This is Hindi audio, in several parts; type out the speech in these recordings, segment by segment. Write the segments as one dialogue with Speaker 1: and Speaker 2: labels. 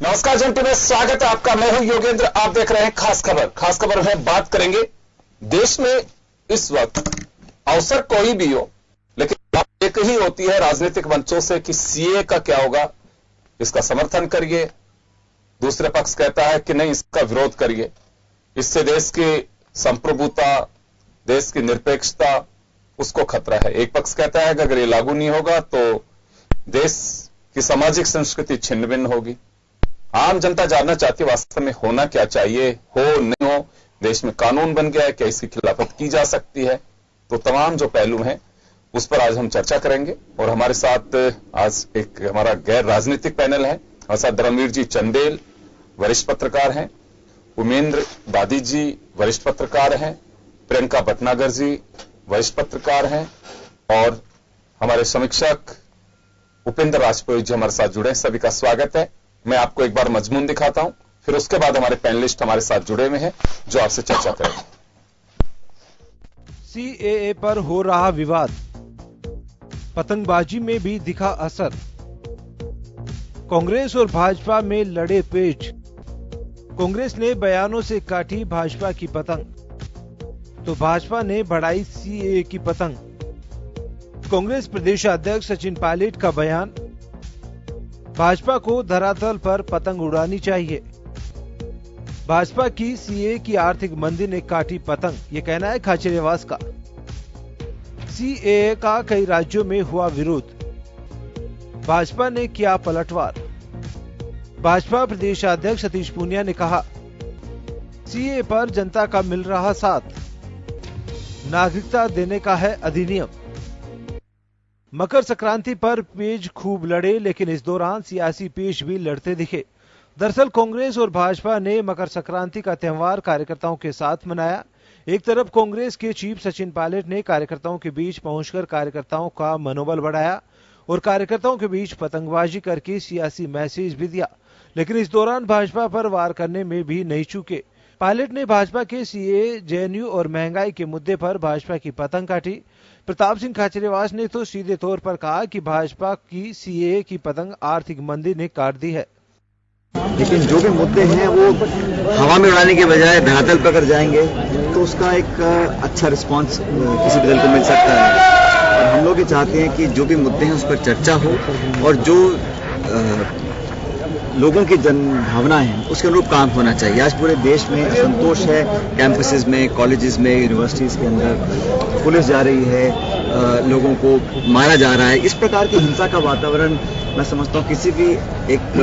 Speaker 1: नमस्कार जनता में स्वागत है आपका। मैं हूं योगेंद्र। आप देख रहे हैं खास खबर। खास खबर में बात करेंगे देश में इस वक्त अवसर कोई भी हो, लेकिन बात एक ही होती है राजनीतिक मंचों से कि सीए का क्या होगा, इसका समर्थन करिए। दूसरे पक्ष कहता है कि नहीं, इसका विरोध करिए। इससे देश की संप्रभुता, देश की निरपेक्षता, उसको खतरा है। एक पक्ष कहता है कि अगर ये लागू नहीं होगा तो देश की सामाजिक संस्कृति छिन्न भिन्न होगी। आम जनता जानना चाहती है वास्तव में होना क्या चाहिए, हो नहीं हो, देश में कानून बन गया है, क्या इसकी खिलाफत की जा सकती है। तो तमाम जो पहलू हैं उस पर आज हम चर्चा करेंगे। और हमारे साथ आज एक हमारा गैर राजनीतिक पैनल है। हमारे साथ धर्मवीर जी चंदेल वरिष्ठ पत्रकार हैं, उमेंद्र दादी जी वरिष्ठ पत्रकार हैं, प्रियंका भटनागर जी वरिष्ठ पत्रकार हैं और हमारे समीक्षक उपेंद्र राजपुरोहित जी हमारे साथ जुड़े हैं। सभी का स्वागत है। मैं आपको एक बार मजमून दिखाता हूं, फिर उसके बाद हमारे पैनलिस्ट हमारे साथ जुड़े हुए हैं जो आपसे चर्चा करेंगे।
Speaker 2: सीएए पर हो रहा विवाद, पतंगबाजी में भी दिखा असर। कांग्रेस और भाजपा में लड़े पेच। कांग्रेस ने बयानों से काटी भाजपा की पतंग, तो भाजपा ने बढ़ाई सीएए की पतंग। कांग्रेस प्रदेशाध्यक्ष सचिन पायलट का बयान, भाजपा को धरातल पर पतंग उड़ानी चाहिए। भाजपा की सीए की आर्थिक मंदी ने काटी पतंग, ये कहना है खाचरियावास का। सीएए का कई राज्यों में हुआ विरोध, भाजपा ने किया पलटवार। भाजपा प्रदेशाध्यक्ष सतीश पूनिया ने कहा, सीए पर जनता का मिल रहा साथ, नागरिकता देने का है अधिनियम। मकर संक्रांति पर पेज खूब लड़े, लेकिन इस दौरान सियासी पेच भी लड़ते दिखे। दरअसल कांग्रेस और भाजपा ने मकर संक्रांति का त्यौहार कार्यकर्ताओं के साथ मनाया। एक तरफ कांग्रेस के चीफ सचिन पायलट ने कार्यकर्ताओं के बीच पहुंचकर कार्यकर्ताओं का मनोबल बढ़ाया और कार्यकर्ताओं के बीच पतंगबाजी करके सियासी मैसेज भी दिया, लेकिन इस दौरान भाजपा पर वार करने में भी नहीं चूके। पायलट ने भाजपा के सीए, जेएनयू और महंगाई के मुद्दे पर भाजपा की पतंग काटी। प्रताप सिंह खाचरियावास ने तो सीधे तौर पर कहा कि भाजपा की सीए की पतंग आर्थिक मंदी ने काट दी है।
Speaker 3: लेकिन जो भी मुद्दे हैं वो हवा में उड़ाने के बजाय धरातल पर अगर जाएंगे तो उसका एक अच्छा रिस्पांस किसी भी दल को मिल सकता है। और हम लोग ये चाहते हैं कि जो भी मुद्दे हैं उस पर चर्चा हो और जो लोगों की जन भावना है उसके अनुरूप काम होना चाहिए। आज पूरे देश में असंतोष है, कैंपसेस में, कॉलेजेस में, यूनिवर्सिटीज के अंदर पुलिस जा रही है, लोगों को मारा जा रहा है। इस प्रकार की हिंसा का वातावरण मैं समझता हूँ किसी भी एक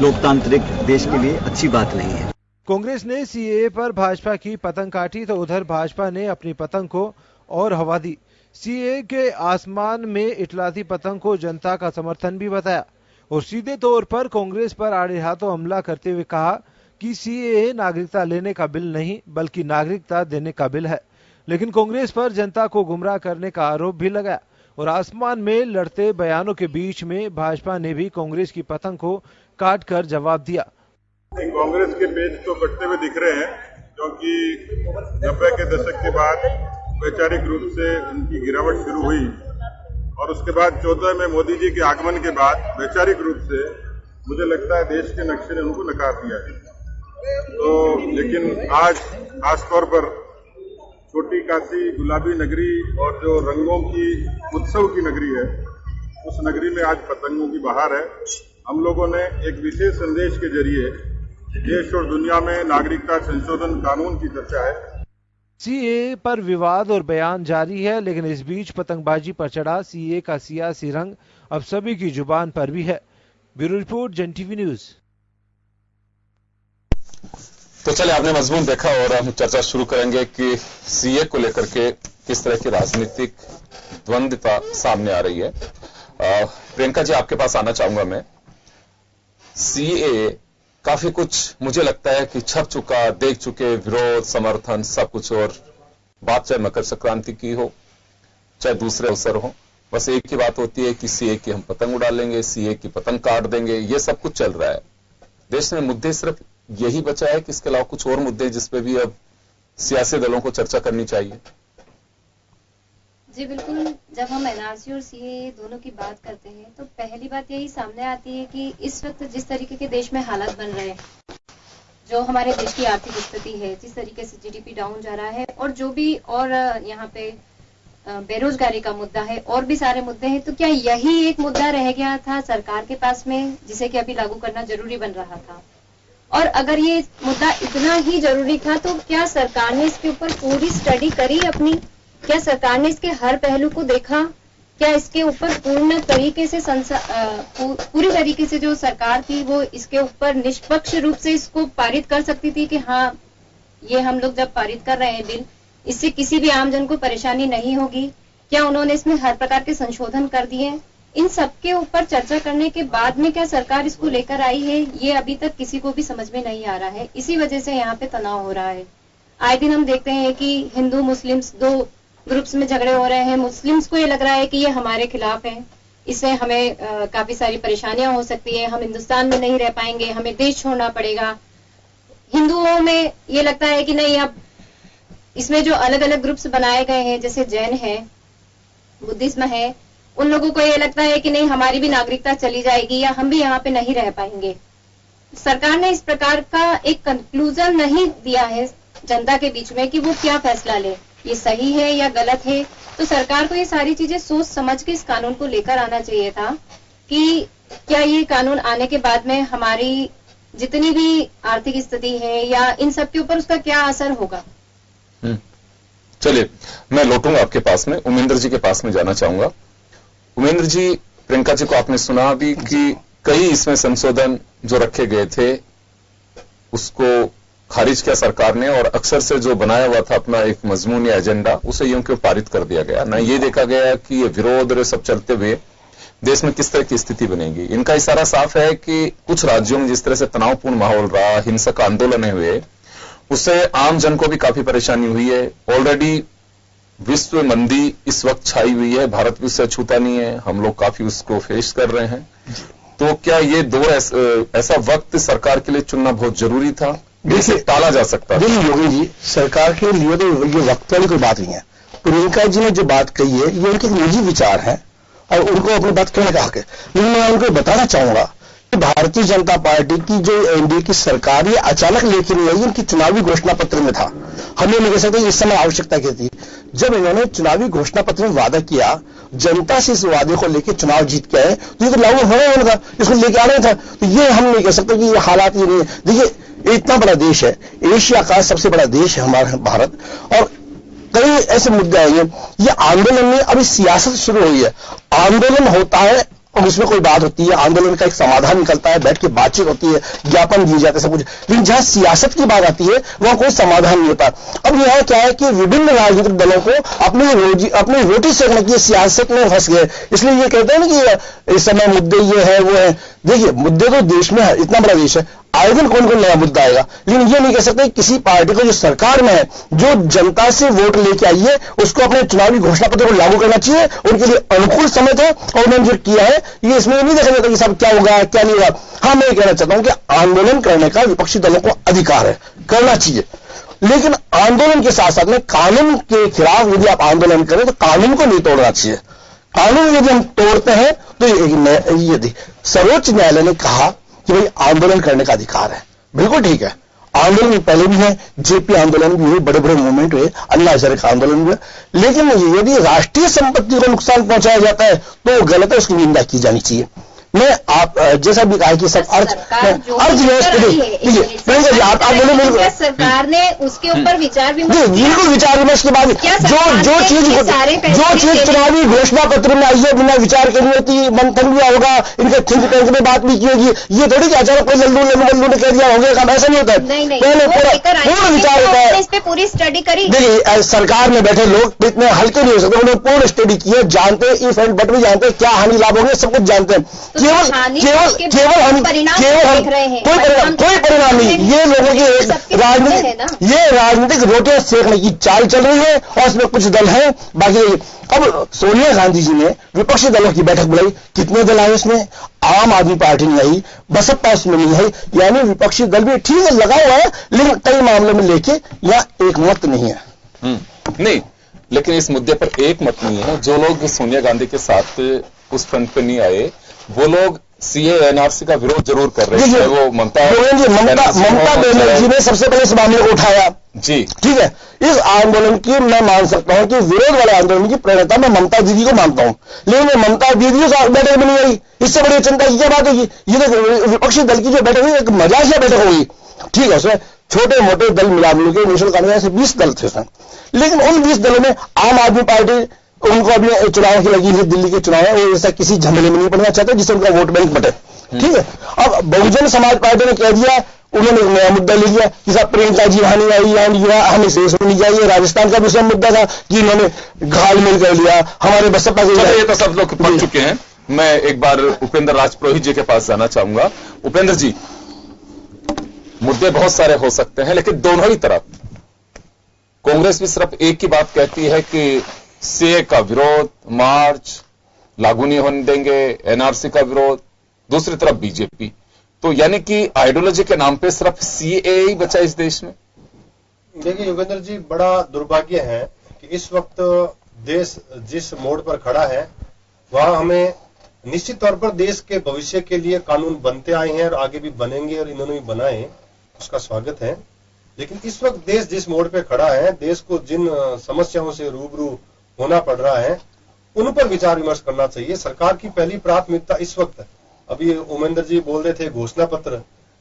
Speaker 3: लोकतांत्रिक देश के लिए अच्छी बात नहीं है।
Speaker 2: कांग्रेस ने सीएए पर भाजपा की पतंग काटी, तो उधर भाजपा ने अपनी पतंग को और हवा दी। सीएए के आसमान में इटलाती पतंग को जनता का समर्थन भी बताया और सीधे तौर पर कांग्रेस पर आड़े हाथों हमला करते हुए कहा कि सीएए नागरिकता लेने का बिल नहीं बल्कि नागरिकता देने का बिल है। लेकिन कांग्रेस पर जनता को गुमराह करने का आरोप भी लगाया और आसमान में लड़ते बयानों के बीच में भाजपा ने भी कांग्रेस की पतंग को काट कर जवाब दिया।
Speaker 4: कांग्रेस के पेज तो कटते हुए दिख रहे हैं, क्योंकि 90 के दशक के बाद वैचारिक रूप से उनकी गिरावट शुरू हुई और उसके बाद 14 में मोदी जी के आगमन के बाद वैचारिक रूप से मुझे लगता है देश के नक्शे ने उनको नकार दिया है। तो लेकिन आज खासतौर पर छोटी काशी, गुलाबी नगरी और जो रंगों की उत्सव की नगरी है, उस नगरी में आज पतंगों की बहार है। हम लोगों ने एक विशेष संदेश के जरिए देश और दुनिया में नागरिकता संशोधन कानून की चर्चा है।
Speaker 2: सीए पर विवाद और बयान जारी है, लेकिन इस बीच पतंगबाजी पर चढ़ा सीए का सियासी रंग अब सभी की जुबान पर भी है। ब्यूरो रिपोर्ट, जन टीवी न्यूज।
Speaker 1: तो चले, आपने मजमून देखा और हम चर्चा शुरू करेंगे कि सीए को लेकर के किस तरह की राजनीतिक द्वंद्वता सामने आ रही है। प्रियंका जी, आपके पास आना चाहूंगा मैं। सीए काफी कुछ मुझे लगता है कि छप चुका, देख चुके, विरोध, समर्थन, सब कुछ। और बात चाहे मकर संक्रांति की हो चाहे दूसरे अवसर हो, बस एक ही बात होती है कि सीए की हम पतंग उड़ा लेंगे, सीए की पतंग काट देंगे, ये सब कुछ चल रहा है। देश में मुद्दे सिर्फ यही बचा है कि इसके अलावा कुछ और मुद्दे जिसपे भी अब सियासी दलों को चर्चा करनी चाहिए।
Speaker 5: जी बिल्कुल, जब हम एनआरसी और सीएए दोनों की बात करते हैं तो पहली बात यही सामने आती है कि इस वक्त जिस तरीके के देश में हालात बन रहे हैं, जो हमारे देश की आर्थिक स्थिति है, जिस तरीके से जीडीपी डाउन जा रहा है और जो भी और यहाँ पे बेरोजगारी का मुद्दा है और भी सारे मुद्दे हैं, तो क्या यही एक मुद्दा रह गया था सरकार के पास में जिसे कि अभी लागू करना जरूरी बन रहा था? और अगर ये मुद्दा इतना ही जरूरी था तो क्या सरकार ने इसके ऊपर पूरी स्टडी करी अपनी? क्या सरकार ने इसके हर पहलू को देखा? क्या इसके ऊपर पूर्ण तरीके से पूरी तरीके से जो सरकार थी वो इसके ऊपर निष्पक्ष रूप से इसको पारित कर सकती थी कि हाँ, ये हम लोग जब पारित कर रहे हैं बिल, इससे किसी भी आमजन को परेशानी नहीं होगी? क्या उन्होंने इसमें हर प्रकार के संशोधन कर दिए? इन सब के ऊपर चर्चा करने के बाद में क्या सरकार इसको लेकर आई है, ये अभी तक किसी को भी समझ में नहीं आ रहा है। इसी वजह से यहाँ पे तनाव हो रहा है। आए दिन हम देखते हैं कि हिंदू मुस्लिम्स दो ग्रुप्स में झगड़े हो रहे हैं। मुस्लिम्स को ये लग रहा है कि ये हमारे खिलाफ है, इससे हमें काफी सारी परेशानियां हो सकती है, हम हिंदुस्तान में नहीं रह पाएंगे, हमें देश छोड़ना पड़ेगा। हिंदुओं में ये लगता है कि नहीं, अब इसमें जो अलग अलग ग्रुप्स बनाए गए हैं, जैसे जैन है, बुद्धिज्म है, उन लोगों को ये लगता है कि नहीं, हमारी भी नागरिकता चली जाएगी या हम भी यहाँ पे नहीं रह पाएंगे। सरकार ने इस प्रकार का एक कंक्लूजन नहीं दिया है जनता के बीच में कि वो क्या फैसला ले, ये सही है या गलत है। तो सरकार को ये सारी चीजें सोच समझ के इस कानून को लेकर आना चाहिए था कि क्या ये कानून आने के बाद में हमारी जितनी भी आर्थिक स्थिति है या इन सब के ऊपर उसका क्या असर होगा।
Speaker 1: चलिए, मैं लौटूंगा आपके पास में, उमेंद्र जी के पास में जाना चाहूंगा। उमेंद्र जी, प्रियंका जी को आपने सुना भी कि कई इसमें संशोधन जो रखे गए थे उसको खारिज किया सरकार ने, और अक्सर से जो बनाया हुआ था अपना एक मजमून या एजेंडा, उसे यूं क्यों पारित कर दिया गया ना। ये देखा गया कि ये विरोध और सब चलते हुए देश में किस तरह की स्थिति बनेगी। इनका इशारा साफ है कि कुछ राज्यों में जिस तरह से तनावपूर्ण माहौल रहा, हिंसक आंदोलन हुए, उससे आम जन को भी काफी परेशानी हुई है। ऑलरेडी विश्व मंदी इस वक्त छाई हुई है, भारत भी उससे छूता नहीं है, हम लोग काफी उसको फेस कर रहे हैं। तो क्या ये दौर ऐसा वक्त सरकार के लिए चुनना बहुत जरूरी था, जिसे टाला जा सकता है?
Speaker 6: देखिए योगी जी, सरकार के लिए तो ये वक्त वाली कोई बात नहीं है। प्रियंका जी ने जो बात कही है ये उनके निजी विचार हैं और उनको अपनी बात कहने का हक है, लेकिन मैं उनको बताना चाहूंगा कि भारतीय जनता पार्टी की जो एनडीए की सरकार ये अचानक लेके नहीं आई, इनकी चुनावी घोषणा पत्र में था। हम ये नहीं कह सकते इस समय आवश्यकता क्या थी। जब इन्होंने चुनावी घोषणा पत्र में वादा किया, जनता से इस वादे को लेकर चुनाव जीत के आए, तो ये तो लागू होना ही था, इसको लेके आना था। तो ये हम नहीं कह सकते कि ये हालात ये नहीं है। देखिए, इतना बड़ा देश है, एशिया का सबसे बड़ा देश है हमारा भारत, और कई ऐसे मुद्दे आएंगे। ये आंदोलन में अभी सियासत शुरू हुई है। आंदोलन होता है और उसमें कोई बात होती है, आंदोलन का एक समाधान निकलता है, बैठ के बातचीत होती है, ज्ञापन दिए जाते हैं, सब कुछ। लेकिन जहां सियासत की बात आती है वहां कोई समाधान नहीं होता। अब यह क्या है कि विभिन्न राजनीतिक दलों को अपनी रोटी सेकने की सियासत में फंस गए। इसलिए ये कहते हैं ना कि इस समय मुद्दे ये है वो है। देखिए, मुद्दे तो देश में है, इतना बड़ा देश है, आए दिन कौन कौन नया मुद्दा आएगा। लेकिन ये नहीं कह सकते किसी पार्टी को जो सरकार में है, जो जनता से वोट लेके आई है, उसको अपने चुनावी घोषणा पत्र को लागू करना चाहिए। उनके लिए अनुकूल समय था और उन्होंने जो किया है, ये इसमें नहीं देखा जाता कि सब क्या होगा क्या नहीं होगा। हाँ, मैं ये कहना चाहता हूं कि आंदोलन करने का विपक्षी दलों को अधिकार है, करना चाहिए, लेकिन आंदोलन के साथ साथ में कानून के खिलाफ यदि आप आंदोलन करें तो कानून को नहीं तोड़ना चाहिए। कानून यदि हम तोड़ते हैं तो यदि सर्वोच्च न्यायालय ने कहा कि भाई आंदोलन करने का अधिकार है, बिल्कुल ठीक है। आंदोलन पहले भी है, जेपी आंदोलन भी हुए, बड़े बड़े मूवमेंट हुए, अन्ना हजारे का आंदोलन हुआ, लेकिन यदि राष्ट्रीय संपत्ति को नुकसान पहुंचाया जाता है तो गलत है, उसकी निंदा की जानी चाहिए। मैं आप जैसा भी कहा कि सब
Speaker 5: अर्थव्यवस्था सरकार ने उसके ऊपर विचार विमर्श
Speaker 6: बिल्कुल विचार विमर्श के बाद जो चीज चुनावी घोषणा पत्र में आई है बिना विचार के नहीं होती, मंथन भी होगा, इनके थिंक टैंक में बात भी की होगी। ये थोड़ी कि अचानक कोई लल्लू ने कह दिया होगा, काम ऐसा नहीं होता है। पहले पूरा विचार होता है,
Speaker 5: इस पे पूरी स्टडी करी।
Speaker 6: देखिए, सरकार में बैठे लोग इतने हल्के नहीं हो सकते, उन्होंने पूर्ण स्टडी की है, जानते हैं इफ एंड बट भी जानते हैं क्या हानि लाभ होंगे, सब कुछ जानते हैं। केवल हम कोई परिणाम नहीं। ये लोगों की राजनीतिक रोटियां सेकने की चाल चल रही है और इसमें कुछ दल हैं। बाकी अब सोनिया गांधी जी ने विपक्षी दलों की बैठक बुलाई, कितने दल आए उसमें? आम आदमी पार्टी नहीं आई, बसपा उसमें नहीं आई, यानी विपक्षी दल भी ठीक है लगा हुआ है, लेकिन कई मामलों में लेके यहाँ एक मत नहीं है।
Speaker 1: नहीं, लेकिन इस मुद्दे पर एक मत नहीं है। जो लोग सोनिया गांधी के साथ उस फ्रंट पे नहीं आए, वो लोग सीए एनआरसी का विरोध जरूर कर रहे हैं। वो ममता
Speaker 6: बनर्जी ने सबसे पहले इस मामले को उठाया
Speaker 1: जी,
Speaker 6: ठीक है। इस आंदोलन की मैं मान सकता हूं कि विरोध वाले आंदोलन की प्रेरणा मैं ममता दीदी को मानता हूं, लेकिन मैं ममता दीदी से बैठक में नहीं आई। इससे बड़ी चिंता की क्या बात होगी? ये तो विपक्षी दल की जो बैठक हुई एक मजाकिया बैठक होगी, ठीक है। उसमें छोटे मोटे दल मिला के नेशनल कांग्रेस से 20 दल थे उसमें, लेकिन उन 20 दलों में आम आदमी पार्टी उनको अपने चुनाव की लगी है, दिल्ली के चुनाव है, वो ऐसा किसी झमेले में नहीं पड़ना चाहते जिससे उनका वोट बैंक बटे, ठीक है। अब बहुजन समाज पार्टी ने कह दिया, उन्होंने एक नया मुद्दा ले लिया कि साहब प्रियंका जी हानि आई एंड युवा हमें से सुननी चाहिए। राजस्थान का दूसरा मुद्दा था कि इन्होंने घालमेल कर लिया हमारे बसपा के।
Speaker 1: ये तो सब लोग पढ़ चुके हैं। मैं एक बार उपेंद्र राजपुरोहित जी के पास जाना चाहूंगा। उपेंद्र जी, मुद्दे बहुत सारे हो सकते हैं, लेकिन दोनों ही तरफ कांग्रेस भी सिर्फ एक ही बात कहती है कि सीए का विरोध, मार्च लागू नहीं होने देंगे, एनआरसी का विरोध, दूसरी तरफ बीजेपी। तो यानी कि आइडियोलॉजी के नाम पे सिर्फ सीए ही बचा इस देश में।
Speaker 7: देखिए योगेंद्र जी, बड़ा दुर्भाग्य है कि इस वक्त देश जिस मोड़ पर खड़ा है वहां हमें निश्चित तौर पर देश के भविष्य के लिए कानून बनते आए हैं और आगे भी बनेंगे और इन्होंने भी बनाए, उसका स्वागत है। लेकिन इस वक्त देश जिस मोड़ पे खड़ा है, देश को जिन समस्याओं से रूबरू होना पड़ रहा है, उन पर विचार विमर्श करना चाहिए। सरकार की पहली प्राथमिकता इस वक्त, अभी उमेंद्र जी बोल रहे थे घोषणा पत्र,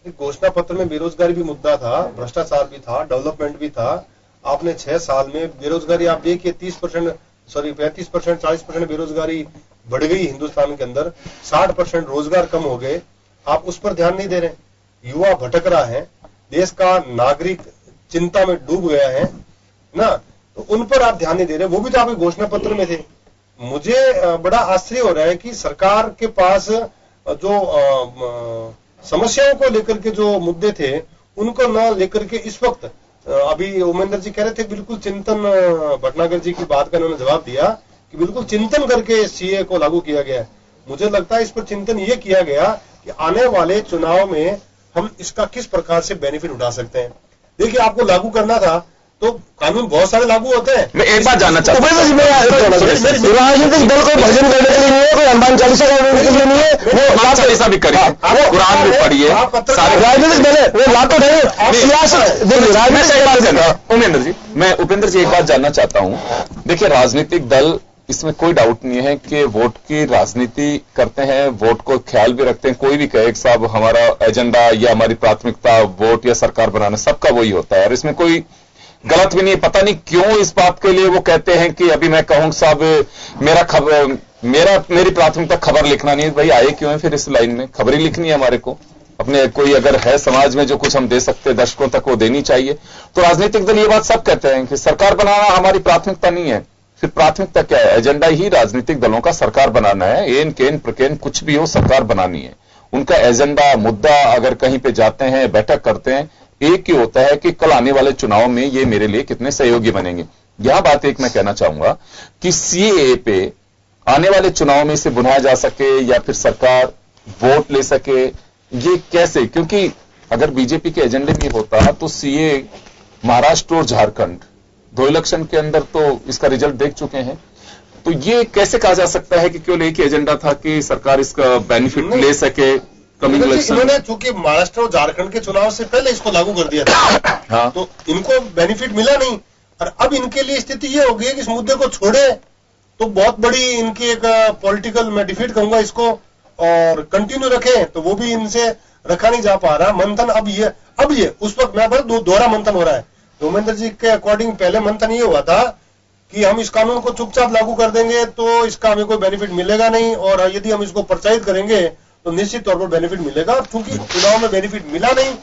Speaker 7: घोषणा पत्र में बेरोजगारी भी मुद्दा था, भ्रष्टाचार भी था, डेवलपमेंट भी था। आपने 6 साल में बेरोजगारी आप देखिए 35%, 40% बेरोजगारी बढ़ गई हिंदुस्तान के अंदर, 60% रोजगार कम हो गए। आप उस पर ध्यान नहीं दे रहे। युवा भटक रहा है, देश का नागरिक चिंता में डूब गया है ना, तो उन पर आप ध्यान नहीं दे रहे। वो भी तो आपके घोषणा पत्र में थे। मुझे बड़ा आश्चर्य हो रहा है कि सरकार के पास जो समस्याओं को लेकर के जो मुद्दे थे उनको न लेकर के इस वक्त, अभी उमेंद्र जी कह रहे थे बिल्कुल चिंतन, भटनागर जी की बात का उन्होंने जवाब दिया कि बिल्कुल चिंतन करके सीए को लागू किया गया है। मुझे लगता है इस पर चिंतन ये किया गया कि आने वाले चुनाव में हम इसका किस प्रकार से बेनिफिट उठा सकते हैं। देखिए, आपको लागू करना था तो कानून बहुत सारे लागू होते हैं।
Speaker 1: मैं एक बात जानना चाहता हूं,
Speaker 6: राजनीतिक दल को भजन करने के लिए नहीं है, कोई हनुमान चालीसा करने के लिए नहीं है, वो
Speaker 1: हनुमान चालीसा भी करिए, कुरान भी पढ़िए,
Speaker 6: राजनीतिक दल है वो लातो नहीं।
Speaker 1: उपेंद्र जी, मैं उपेंद्र जी एक बात जानना चाहता हूं। देखिए, राजनीतिक दल, इसमें कोई डाउट नहीं है कि वोट की राजनीति करते हैं, वोट को ख्याल भी रखते हैं। कोई भी कहे कि साहब हमारा एजेंडा या हमारी प्राथमिकता वोट या सरकार बनाना, सबका वही होता है और इसमें कोई गलत भी नहीं। पता नहीं क्यों इस बात के लिए वो कहते हैं कि अभी मैं कहूं साहब मेरी प्राथमिकता खबर लिखना नहीं है। भाई आए क्यों है फिर इस लाइन में? खबर ही लिखनी है हमारे को। अपने कोई अगर है समाज में जो कुछ हम दे सकते हैं दर्शकों तक, वो देनी चाहिए। तो राजनीतिक दल ये बात सब कहते हैं कि सरकार बनाना हमारी प्राथमिकता नहीं है। फिर प्राथमिकता क्या है? एजेंडा ही राजनीतिक दलों का सरकार बनाना है। एन केन प्रकेन कुछ भी हो, सरकार बनानी है। उनका एजेंडा, मुद्दा, अगर कहीं पे जाते हैं, बैठक करते हैं, एक ही होता है कि कल आने वाले चुनाव में ये मेरे लिए कितने सहयोगी बनेंगे। यह बात एक मैं कहना चाहूंगा कि सीएए पे आने वाले चुनाव में इसे बुनाया जा सके या फिर सरकार वोट ले सके, ये कैसे? क्योंकि अगर बीजेपी के एजेंडे में होता तो सीए महाराष्ट्र और झारखंड 2 इलेक्शन के अंदर तो इसका रिजल्ट देख चुके हैं। तो ये कैसे कहा जा सकता है कि केवल एक ही एजेंडा था कि सरकार इसका बेनिफिट ले सके कमिंग इलेक्शन?
Speaker 7: इन्होंने चूंकि महाराष्ट्र और झारखंड के चुनाव से पहले इसको लागू कर दिया था, हाँ। तो इनको बेनिफिट मिला नहीं और अब इनके लिए स्थिति ये हो गई है कि इस मुद्दे को छोड़े तो बहुत बड़ी इनकी एक पॉलिटिकल, मैं डिफीट कहूंगा इसको, और कंटिन्यू रखें तो वो भी इनसे रखा नहीं जा पा रहा। मंथन अब ये उस वक्त मैं दोहरा मंथन हो रहा है। उमेंद्र जी के अकॉर्डिंग पहले मंथन ये हुआ था कि हम इस कानून को चुपचाप लागू कर देंगे तो इसका हमें कोई बेनिफिट मिलेगा नहीं, और यदि हम इसको प्रोत्साहित करेंगे तो निश्चित तौर पर बेनिफिट मिलेगा। क्योंकि चुनाव में बेनिफिट मिला नहीं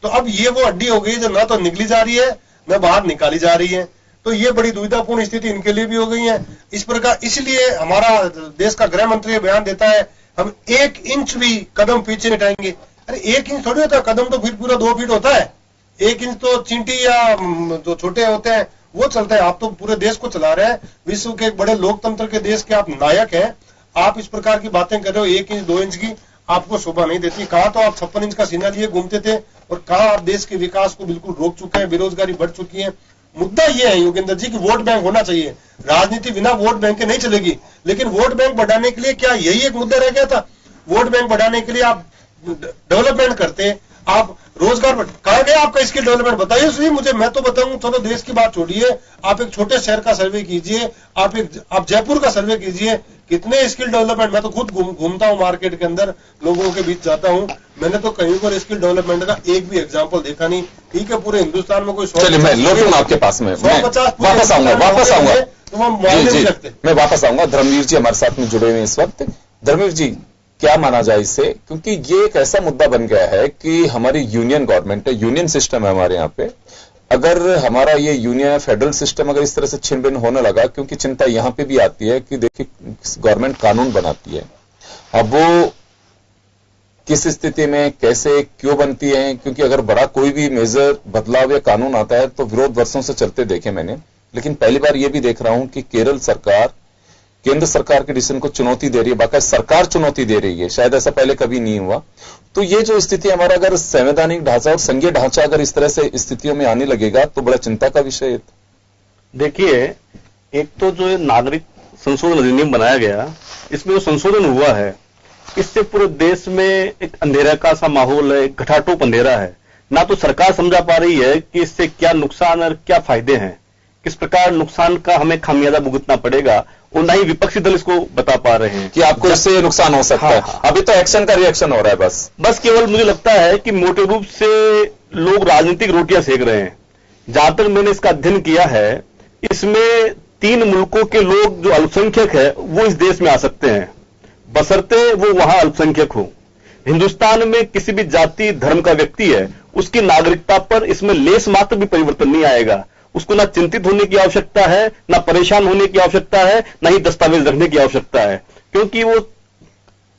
Speaker 7: तो अब ये वो अड्डी हो गई जो न तो निकली जा रही है न बाहर निकाली जा रही है। तो ये बड़ी दुविधापूर्ण स्थिति इनके लिए भी हो गई है इस प्रकार। इसलिए हमारा देश का गृह मंत्री बयान देता है हम 1 इंच भी कदम पीछे नहीं हटाएंगे। अरे 1 इंच थोड़ी होता है कदम, तो फिर पूरा 2 फीट होता है। 1 इंच तो चींटी या जो छोटे होते हैं वो चलता है। आप तो पूरे देश को चला रहे हैं, विश्व के एक बड़े लोकतंत्र के देश के आप नायक हैं। आप इस प्रकार की बातें कर रहे हो 1 इंच 2 इंच की, आपको शोभा नहीं देती। कहा तो आप 56 इंच का सीना लिए घूमते थे और कहा आप देश के विकास को बिल्कुल रोक चुके हैं, बेरोजगारी बढ़ चुकी है। मुद्दा ये है योगेंद्र जी कि वोट बैंक होना चाहिए, राजनीति बिना वोट बैंक के नहीं चलेगी। लेकिन वोट बैंक बढ़ाने के लिए क्या यही एक मुद्दा रह गया था? वोट बैंक बढ़ाने के लिए आप डेवलपमेंट करते, आप रोजगार कहाँ गया आपका स्किल डेवलपमेंट? बताइए सही मुझे, मैं तो बताऊं। चलो देश की बात छोड़िए, आप एक छोटे शहर का सर्वे कीजिए, आप जयपुर का सर्वे कीजिए, कितने स्किल डेवलपमेंट। मैं तो खुद घूमता हूं मार्केट के अंदर, लोगों के बीच जाता हूं, मैंने तो कहीं पर स्किल डेवलपमेंट का एक भी एग्जांपल देखा नहीं। ठीक है, पूरे हिंदुस्तान में कोई 150
Speaker 1: चलिए मैं लौटूंगा आपके पास में, वापस आऊंगा
Speaker 7: तो वो मायने नहीं रखते।
Speaker 1: मैं वापस आऊंगा। धर्मवीर जी हमारे साथ में जुड़े हुए इस वक्त। धर्मवीर जी, क्या माना जाए इससे, क्योंकि ये एक ऐसा मुद्दा बन गया है कि हमारी यूनियन गवर्नमेंट है, यूनियन सिस्टम है हमारे यहाँ पे। अगर हमारा ये यूनियन फेडरल सिस्टम अगर इस तरह से छिन भिन्न होने लगा, क्योंकि चिंता यहां पे भी आती है कि देखिए गवर्नमेंट कानून बनाती है, अब वो किस स्थिति में कैसे क्यों बनती है, क्योंकि अगर बड़ा कोई भी मेजर बदलाव या कानून आता है तो विरोध वर्षों से चलते देखे मैंने। लेकिन पहली बार ये भी देख रहा हूं कि केरल सरकार केंद्र सरकार के डिसीजन को चुनौती दे रही है, बाकायदा सरकार चुनौती दे रही है, शायद ऐसा पहले कभी नहीं हुआ। तो ये जो स्थिति हमारा अगर संवैधानिक ढांचा और संघीय ढांचा अगर इस तरह से स्थितियों में आने लगेगा तो बड़ा चिंता का विषय है।
Speaker 8: देखिए, एक तो जो नागरिक संशोधन अधिनियम बनाया गया, इसमें जो संशोधन हुआ है, इससे पूरे देश में एक अंधेरा का सा माहौल है, घटाटोप अंधेरा है। ना तो सरकार समझा पा रही है कि इससे क्या नुकसान और क्या फायदे हैं, किस प्रकार नुकसान का हमें खामियाजा भुगतना पड़ेगा, और ना ही विपक्षी दल इसको बता पा रहे हैं
Speaker 1: कि आपको इससे नुकसान हो सकता है। अभी तो एक्शन का रिएक्शन हो रहा है, बस
Speaker 8: केवल मुझे लगता है कि मोटे रूप से लोग राजनीतिक रोटियां सेक रहे हैं। जहां तक मैंने इसका अध्ययन किया है, इसमें 3 मुल्कों के लोग जो अल्पसंख्यक है वो इस देश में आ सकते हैं, बशर्ते वो वहां अल्पसंख्यक हो। हिंदुस्तान में किसी भी जाति धर्म का व्यक्ति है, उसकी नागरिकता पर इसमें लेस मात्र भी परिवर्तन नहीं आएगा। उसको ना चिंतित होने की आवश्यकता है, ना परेशान होने की आवश्यकता है, ना ही दस्तावेज रखने की आवश्यकता है, क्योंकि वो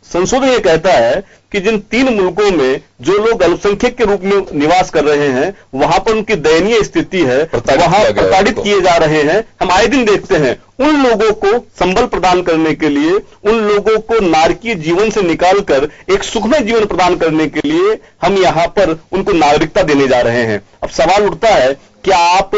Speaker 8: संशोधन ये कहता है कि जिन 3 मुल्कों में जो लोग अल्पसंख्यक के रूप में निवास कर रहे हैं, वहां पर उनकी दयनीय स्थिति है, वहां प्रताड़ित किए जा रहे हैं। हम आए दिन देखते हैं, उन लोगों को संबल प्रदान करने के लिए, उन लोगों को नारकीय जीवन से निकालकर एक सुखमय जीवन प्रदान करने के लिए हम यहां पर उनको नागरिकता देने जा रहे हैं। अब सवाल उठता है, क्या आप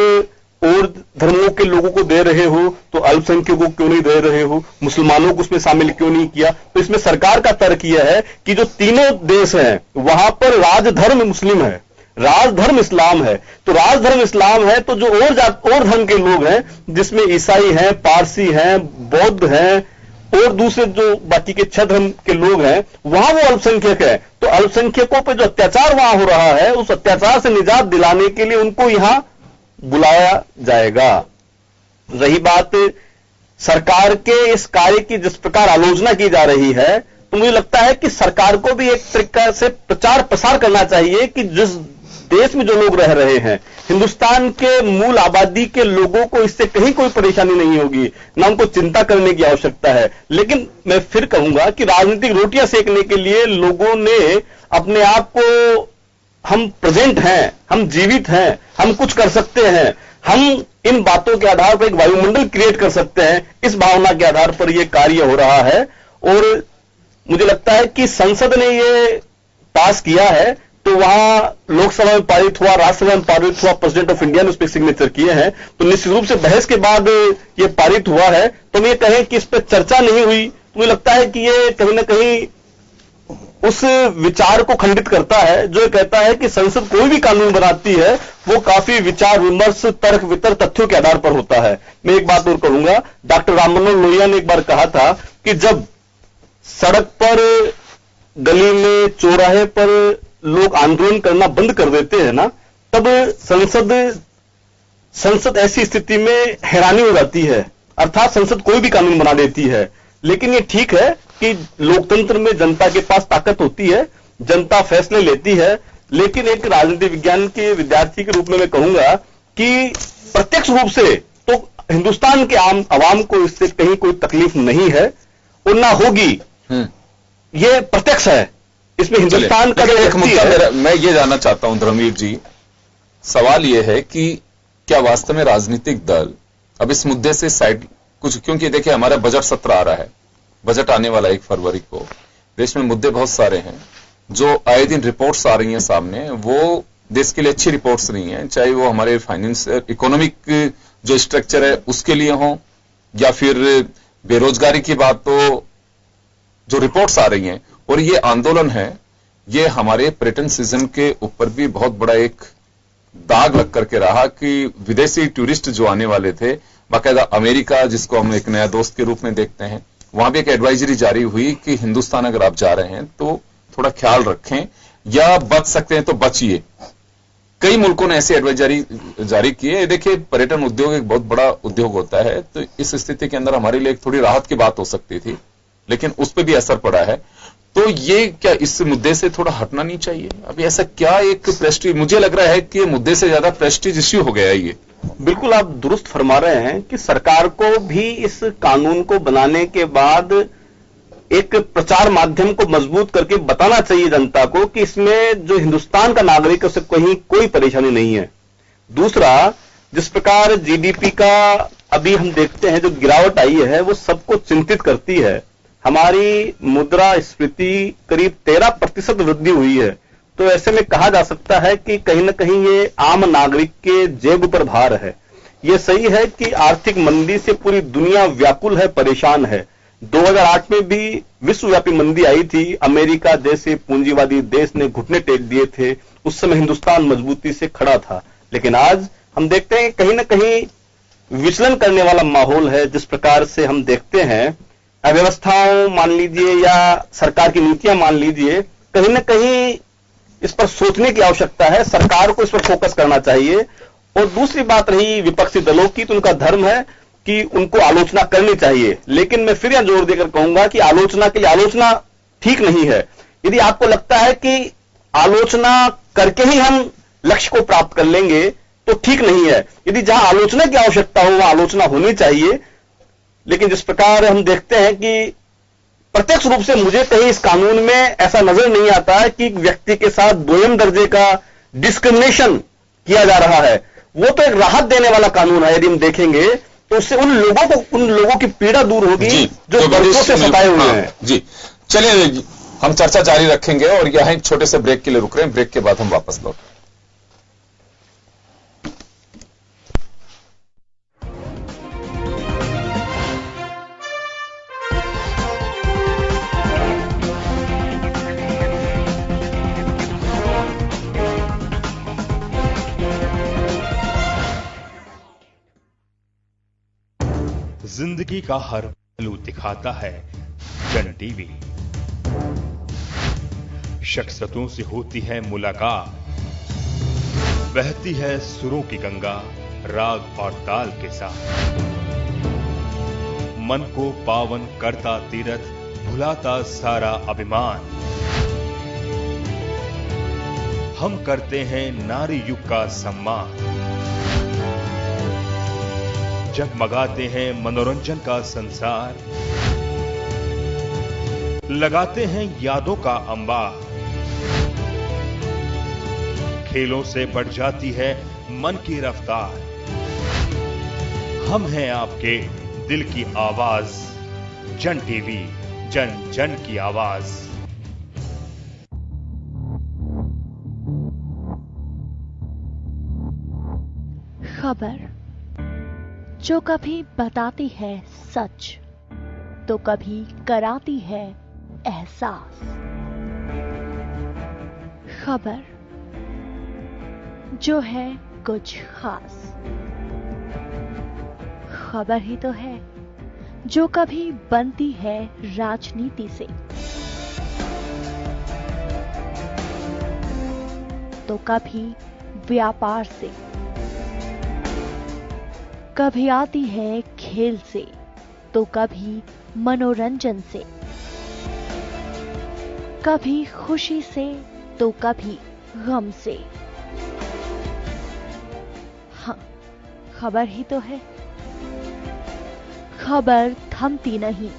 Speaker 8: और धर्मों के लोगों को दे रहे हो तो अल्पसंख्यकों को क्यों नहीं दे रहे हो, मुसलमानों को उसमें शामिल क्यों नहीं किया? तो इसमें सरकार का तर्क यह है कि जो तीनों देश हैं वहां पर राजधर्म मुस्लिम है, राजधर्म इस्लाम है। तो राजधर्म इस्लाम है तो जो और धर्म के लोग हैं, जिसमें ईसाई हैं, पारसी हैं, बौद्ध हैं और दूसरे जो बाकी के 6 धर्म के लोग हैं, वहां वो अल्पसंख्यक है। तो अल्पसंख्यकों पर जो अत्याचार वहां हो रहा है, उस अत्याचार से निजात दिलाने के लिए उनको यहां बुलाया जाएगा। रही बात सरकार के इस कार्य की जिस प्रकार आलोचना की जा रही है, तो मुझे लगता है कि सरकार को भी एक तरीका से प्रचार प्रसार करना चाहिए कि जिस देश में जो लोग रह रहे हैं, हिंदुस्तान के मूल आबादी के लोगों को इससे कहीं कोई परेशानी नहीं होगी, ना उनको चिंता करने की आवश्यकता है। लेकिन मैं फिर कहूंगा कि राजनीतिक रोटियां सेकने के लिए लोगों ने अपने आप को, हम प्रेजेंट हैं, हम जीवित हैं, हम कुछ कर सकते हैं, हम इन बातों के आधार पर एक वायुमंडल क्रिएट कर सकते हैं, इस भावना के आधार पर यह कार्य हो रहा है। और मुझे लगता है कि संसद ने यह पास किया है, तो वहां लोकसभा में पारित हुआ, राज्यसभा में पारित हुआ, प्रेसिडेंट ऑफ इंडिया ने उस पर सिग्नेचर किए हैं, तो निश्चित रूप से बहस के बाद यह पारित हुआ है। तो हम ये कहें कि इस पर चर्चा नहीं हुई, तो मुझे लगता है कि यह कहीं ना कहीं उस विचार को खंडित करता है जो कहता है कि संसद कोई भी कानून बनाती है वो काफी विचार विमर्श, तर्क वितर्क, तथ्यों के आधार पर होता है। मैं एक बात और कहूंगा, डॉक्टर राम मनोहर लोहिया ने एक बार कहा था कि जब सड़क पर, गली में, चौराहे पर लोग आंदोलन करना बंद कर देते हैं ना, तब संसद ऐसी स्थिति में हैरानी हो जाती है। अर्थात संसद कोई भी कानून बना देती है। लेकिन ये ठीक है कि लोकतंत्र में जनता के पास ताकत होती है, जनता फैसले लेती है। लेकिन एक राजनीति विज्ञान के विद्यार्थी के रूप में मैं कहूंगा कि प्रत्यक्ष रूप से तो हिंदुस्तान के आम आवाम को इससे कहीं कोई तकलीफ नहीं है और ना होगी, ये प्रत्यक्ष है। इसमें हिंदुस्तान का जो
Speaker 1: एक मुद्दा मैं ये जानना चाहता हूं धर्मवीर जी, सवाल ये है कि क्या वास्तव में राजनीतिक दल अब इस मुद्दे से साइड कुछ, क्योंकि देखिए हमारा बजट सत्र आ रहा है, बजट आने वाला 1 फरवरी को, देश में मुद्दे बहुत सारे हैं, जो आए दिन रिपोर्ट्स आ रही हैं सामने, वो देश के लिए अच्छी रिपोर्ट्स नहीं है, चाहे वो हमारे फाइनेंस इकोनॉमिक जो स्ट्रक्चर है उसके लिए हो या फिर बेरोजगारी की बात। तो जो रिपोर्ट्स आ रही हैं और ये आंदोलन है, ये हमारे पर्यटन सीजन के ऊपर भी बहुत बड़ा एक दाग लग करके रहा कि विदेशी टूरिस्ट जो आने वाले थे, बाकायदा अमेरिका जिसको हम एक नया दोस्त के रूप में देखते हैं, वहां भी एक एडवाइजरी जारी हुई कि हिंदुस्तान अगर आप जा रहे हैं तो थोड़ा ख्याल रखें या बच सकते हैं तो बचिए। कई मुल्कों ने ऐसी एडवाइजरी जारी की है। देखिए, पर्यटन उद्योग एक बहुत बड़ा उद्योग होता है, तो इस स्थिति के अंदर हमारे लिए एक थोड़ी राहत की बात हो सकती थी, लेकिन उस पर भी असर पड़ा है। तो ये क्या इस मुद्दे से थोड़ा हटना नहीं चाहिए? अभी ऐसा क्या एक प्रेस्टीज, मुझे लग रहा है कि ये मुद्दे से ज्यादा प्रेस्टीज इश्यू हो गया है ये।
Speaker 8: बिल्कुल आप दुरुस्त फरमा रहे हैं कि सरकार को भी इस कानून को बनाने के बाद एक प्रचार माध्यम को मजबूत करके बताना चाहिए जनता को कि इसमें जो हिंदुस्तान का नागरिक है उसे कहीं कोई परेशानी नहीं है। दूसरा, जिस प्रकार जीडीपी का अभी हम देखते हैं जो गिरावट आई है वो सबको चिंतित करती है। हमारी मुद्रास्फीति करीब 13% वृद्धि हुई है, तो ऐसे में कहा जा सकता है कि कहीं ना कहीं ये आम नागरिक के जेब पर भार है। ये सही है कि आर्थिक मंदी से पूरी दुनिया व्याकुल है, परेशान है। 2008 में भी विश्वव्यापी मंदी आई थी, अमेरिका जैसे पूंजीवादी देश ने घुटने टेक दिए थे, उस समय हिंदुस्तान मजबूती से खड़ा था। लेकिन आज हम देखते हैं कहीं ना कहीं विचलन करने वाला माहौल है। जिस प्रकार से हम देखते हैं अव्यवस्थाओं मान लीजिए या सरकार की नीतियां मान लीजिए, कहीं ना कहीं इस पर सोचने की आवश्यकता है, सरकार को इस पर फोकस करना चाहिए। और दूसरी बात रही विपक्षी दलों की, तो उनका धर्म है कि उनको आलोचना करनी चाहिए, लेकिन मैं फिर यह जोर देकर कहूंगा कि आलोचना के लिए आलोचना ठीक नहीं है। यदि आपको लगता है कि आलोचना करके ही हम लक्ष्य को प्राप्त कर लेंगे तो ठीक नहीं है। यदि जहां आलोचना की आवश्यकता हो वहां आलोचना होनी चाहिए। लेकिन जिस प्रकार हम देखते हैं कि प्रत्यक्ष रूप से मुझे कहीं इस कानून में ऐसा नजर नहीं आता है कि व्यक्ति के साथ दोयम दर्जे का डिस्क्रिमिनेशन किया जा रहा है। वो तो एक राहत देने वाला कानून है। यदि हम देखेंगे तो उससे उन लोगों की पीड़ा दूर होगी जो बरसों से सताए हुए हैं।
Speaker 1: जी, चलिए हम चर्चा जारी रखेंगे और यहां एक छोटे से ब्रेक के लिए रुक रहे हैं। ब्रेक के बाद हम वापस लौटें।
Speaker 9: जिंदगी का हर पहलू दिखाता है जन टीवी। शख्सियतों से होती है मुलाकात, बहती है सुरों की गंगा राग और ताल के साथ। मन को पावन करता तीरथ, भुलाता सारा अभिमान। हम करते हैं नारी युग का सम्मान, जगमगाते हैं मनोरंजन का संसार, लगाते हैं यादों का अंबार। खेलों से बढ़ जाती है मन की रफ्तार। हम हैं आपके दिल की आवाज, जन टीवी, जन जन की आवाज।
Speaker 10: खबर जो कभी बताती है सच तो कभी कराती है एहसास। खबर जो है कुछ खास। खबर ही तो है जो कभी बनती है राजनीति से तो कभी व्यापार से, कभी आती है खेल से तो कभी मनोरंजन से, कभी खुशी से तो कभी गम से। हाँ, खबर ही तो है। खबर थमती नहीं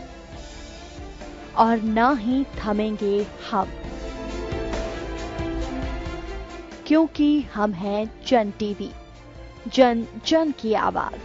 Speaker 10: और ना ही थमेंगे हम, क्योंकि हम हैं जन टीवी, जन जन की आवाज।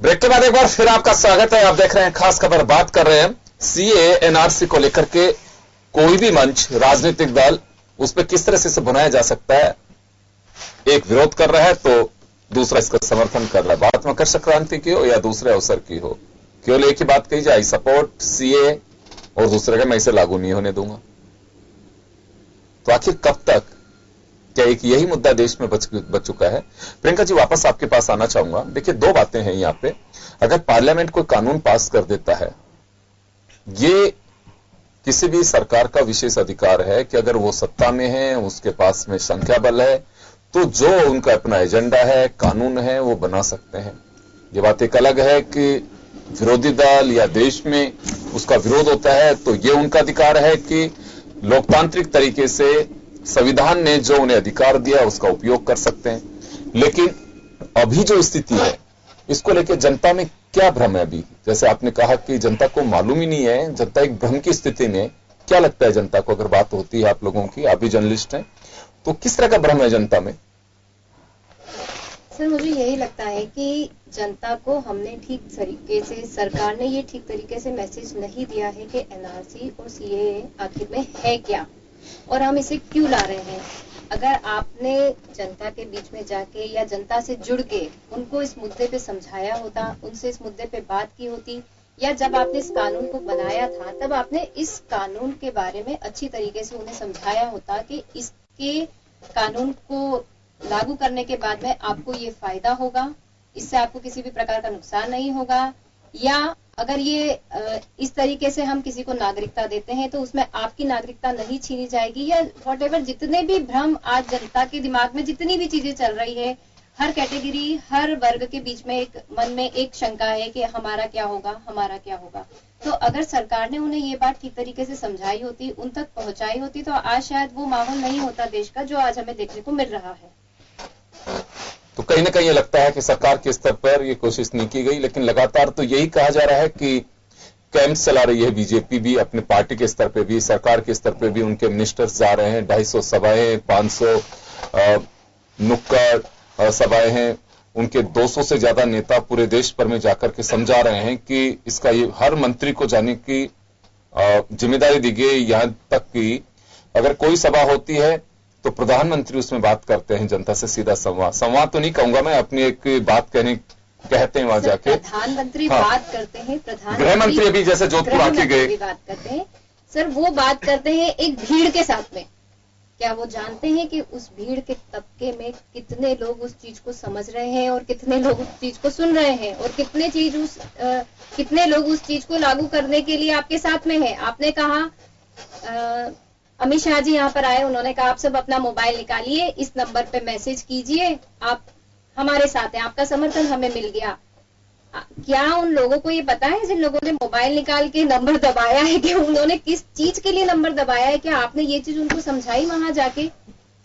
Speaker 1: ब्रेक के बाद एक बार फिर आपका स्वागत है। आप देख रहे हैं खास खबर। बात कर रहे हैं सीए एनआरसी को लेकर के कोई भी मंच, राजनीतिक दल, उस पर किस तरह से इसे बनाया जा सकता है। एक विरोध कर रहा है तो दूसरा इसका समर्थन कर रहा है। बात मकर संक्रांति की हो या दूसरे अवसर की हो, केवल एक ही बात कही जाए, आई सपोर्ट सीए, और दूसरे का मैं इसे लागू नहीं होने दूंगा। तो आखिर कब तक? क्या एक यही मुद्दा देश में बच चुका है? प्रियंका जी, वापस आपके पास आना चाहूंगा। देखिए, दो बातें हैं यहां पे। अगर पार्लियामेंट कोई कानून पास कर देता है, ये किसी भी सरकार का विशेष अधिकार है कि अगर वो सत्ता में है, उसके पास में संख्या बल है, तो जो उनका अपना एजेंडा है, कानून है, वो बना सकते हैं। ये बात एक अलग है कि विरोधी दल या देश में उसका विरोध होता है, तो ये उनका अधिकार है कि लोकतांत्रिक तरीके से संविधान ने जो उन्हें अधिकार दिया उसका उपयोग कर सकते हैं। लेकिन अभी जो स्थिति है, इसको लेकर जनता में क्या भ्रम है अभी? जैसे आपने कहा कि जनता को मालूम ही नहीं है, जनता एक भ्रम की स्थिति में। क्या लगता है जनता को, अगर बात होती है आप लोगों की, आप भी जर्नलिस्ट हैं, तो किस तरह का भ्रम है जनता में?
Speaker 5: सर, मुझे यही लगता है कि जनता को हमने ठीक तरीके से, सरकार ने ये ठीक तरीके से मैसेज नहीं दिया है कि एनआरसी और सीएए आखिर में है क्या और हम इसे क्यों ला रहे हैं। अगर आपने जनता के बीच में जाके या जनता से जुड़ के उनको इस मुद्दे पे समझाया होता, उनसे इस मुद्दे पे बात की होती, या जब आपने इस कानून को बनाया था तब आपने इस कानून के बारे में अच्छी तरीके से उन्हें समझाया होता कि इसके कानून को लागू करने के बाद में आपको ये फायदा होगा, इससे आपको किसी भी प्रकार का नुकसान नहीं होगा, या अगर ये इस तरीके से हम किसी को नागरिकता देते हैं तो उसमें आपकी नागरिकता नहीं छीनी जाएगी, या व्हाटएवर जितने भी भ्रम आज जनता के दिमाग में, जितनी भी चीजें चल रही है, हर कैटेगरी, हर वर्ग के बीच में एक मन में एक शंका है कि हमारा क्या होगा, हमारा क्या होगा। तो अगर सरकार ने उन्हें ये बात ठीक तरीके से समझाई होती, उन तक पहुंचाई होती, तो आज शायद वो माहौल नहीं होता देश का जो आज हमें देखने को मिल रहा है।
Speaker 1: तो कहीं ना कहीं ये लगता है कि सरकार के स्तर पर ये कोशिश नहीं की गई, लेकिन लगातार तो यही कहा जा रहा है कि कैंप चला रही है बीजेपी भी, अपने पार्टी के स्तर पे भी, सरकार के स्तर पे भी उनके मिनिस्टर्स जा रहे हैं, 250 सभाएं, 500 नुक्कड़ सभाएं हैं, उनके 200 से ज्यादा नेता पूरे देश भर में जाकर के समझा रहे हैं कि इसका ये हर मंत्री को जाने की जिम्मेदारी दी गई। यहां तक कि अगर कोई सभा होती है तो प्रधानमंत्री उसमें बात करते हैं जनता से सीधा संवाद तो नहीं कहूंगा मैं, अपनी एक बात कहते हैं वहां जाके
Speaker 5: प्रधानमंत्री बात करते हैं,
Speaker 1: गृह मंत्री अभी जैसे जोधपुर आके गए
Speaker 5: बात करते हैं। सर, वो बात करते हैं एक भीड़ के साथ में। क्या वो जानते हैं कि उस भीड़ के तबके में कितने लोग उस चीज को समझ रहे हैं और कितने लोग उस चीज को सुन रहे हैं और कितने लोग उस चीज को लागू करने के लिए आपके साथ में है? आपने कहा अमित शाह जी यहाँ पर आए, उन्होंने कहा आप सब अपना मोबाइल निकालिए, इस नंबर पे मैसेज कीजिए, आप हमारे साथ हैं, आपका समर्थन हमें मिल गया। क्या उन लोगों को ये पता है जिन लोगों ने मोबाइल निकाल के नंबर दबाया है कि उन्होंने किस चीज के लिए नंबर दबाया है? क्या आपने ये चीज उनको समझाई वहां जाके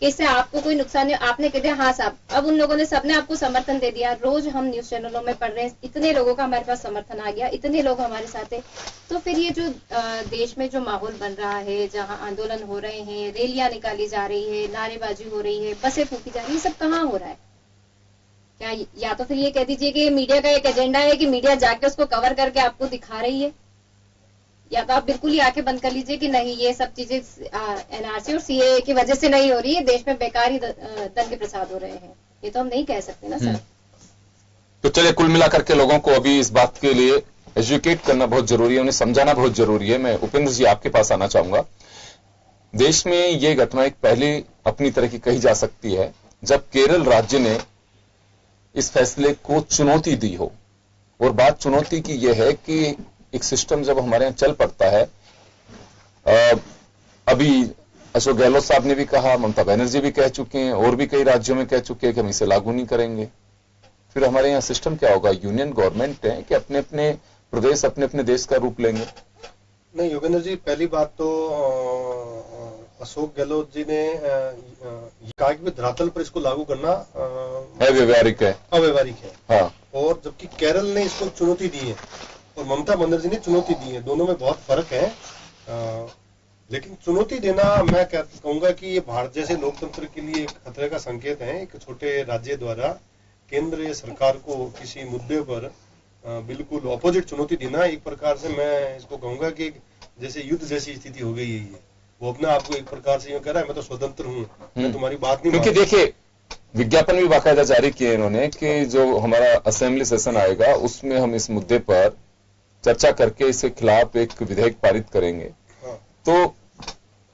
Speaker 5: कि इससे आपको कोई नुकसान नहीं? आपने कह दिया हाँ साहब, अब उन लोगों ने सबने आपको समर्थन दे दिया। रोज हम न्यूज चैनलों में पढ़ रहे हैं, इतने लोगों का हमारे पास समर्थन आ गया, इतने लोग हमारे साथ है। तो फिर ये जो देश में जो माहौल बन रहा है, जहां आंदोलन हो रहे हैं, रैलियां निकाली जा रही है, नारेबाजी हो रही है, बसें फूकी जा रही है, ये सब कहाँ हो रहा है? क्या या तो फिर ये कह दीजिए कि मीडिया का एक एजेंडा है कि मीडिया जाके उसको कवर करके आपको दिखा रही है, या तो आप बिल्कुल ही आंखें बंद कर लीजिए कि नहीं, ये सब चीजें एनआरसी और सीएए की वजह से नहीं हो रही है, देश में बेकार ही दंगे प्रसाद हो रहे हैं। ये तो हम नहीं कह सकते ना सर।
Speaker 1: तो चलिए, कुल मिलाकर के लोगों को अभी इस बात के लिए एजुकेट करना बहुत जरूरी है, उन्हें समझाना बहुत जरूरी है। मैं उपेंद्र जी आपके पास आना चाहूंगा। देश में ये घटना एक पहले अपनी तरह की कही जा सकती है जब केरल राज्य ने इस फैसले को चुनौती दी हो, और बात चुनौती की यह है कि एक सिस्टम जब हमारे यहां चल पड़ता है, अभी अशोक गहलोत साहब ने भी कहा, ममता बनर्जी भी कह चुके हैं, और भी कई राज्यों में कह चुके हैं कि हम इसे लागू नहीं करेंगे। फिर हमारे यहाँ सिस्टम क्या होगा? यूनियन गवर्नमेंट है कि अपने अपने प्रदेश अपने अपने देश का रूप लेंगे?
Speaker 7: नहीं योगेंद्र जी, पहली बात तो अशोक गहलोत जी ने कहा कि धरातल पर इसको लागू करना
Speaker 1: अव्यवहारिक
Speaker 7: है।
Speaker 1: हाँ।
Speaker 7: और जबकि केरल ने इसको चुनौती दी है और ममता बनर्जी ने चुनौती दी है, दोनों में बहुत फर्क है। लेकिन चुनौती देना, मैं कहूंगा कि ये भारत जैसे लोकतंत्र के लिए एक खतरे का संकेत है। एक छोटे राज्य द्वारा केंद्र सरकार को किसी मुद्दे पर बिल्कुल ऑपोजिट चुनौती देना, एक प्रकार से मैं इसको कहूंगा कि जैसे युद्ध जैसी स्थिति हो गई है ये। वो अपने आप को एक प्रकार से यूं कह रहा है मैं तो स्वतंत्र हूँ, मैं तुम्हारी बात नहीं।
Speaker 1: क्योंकि देखिए विज्ञापन भी बाकायदा जारी किए इन्होंने कि जो हमारा असेंबली सेशन आएगा उसमें हम इस मुद्दे पर चर्चा करके इसके खिलाफ एक विधेयक पारित करेंगे।
Speaker 7: हाँ।
Speaker 1: तो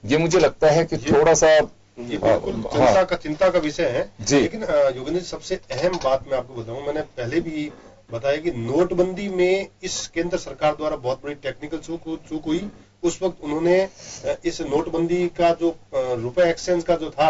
Speaker 1: ये मुझे लगता है कि थोड़ा सा
Speaker 7: ये बिल्कुल चिंता का विषय है। लेकिन योगेंद्र जी सबसे अहम बात मैं आपको बताऊं, मैंने पहले भी बताया कि नोटबंदी में इस केंद्र सरकार द्वारा बहुत बड़ी टेक्निकल चूक हुई। उस वक्त उन्होंने इस नोटबंदी का जो रुपए एक्सचेंज का जो था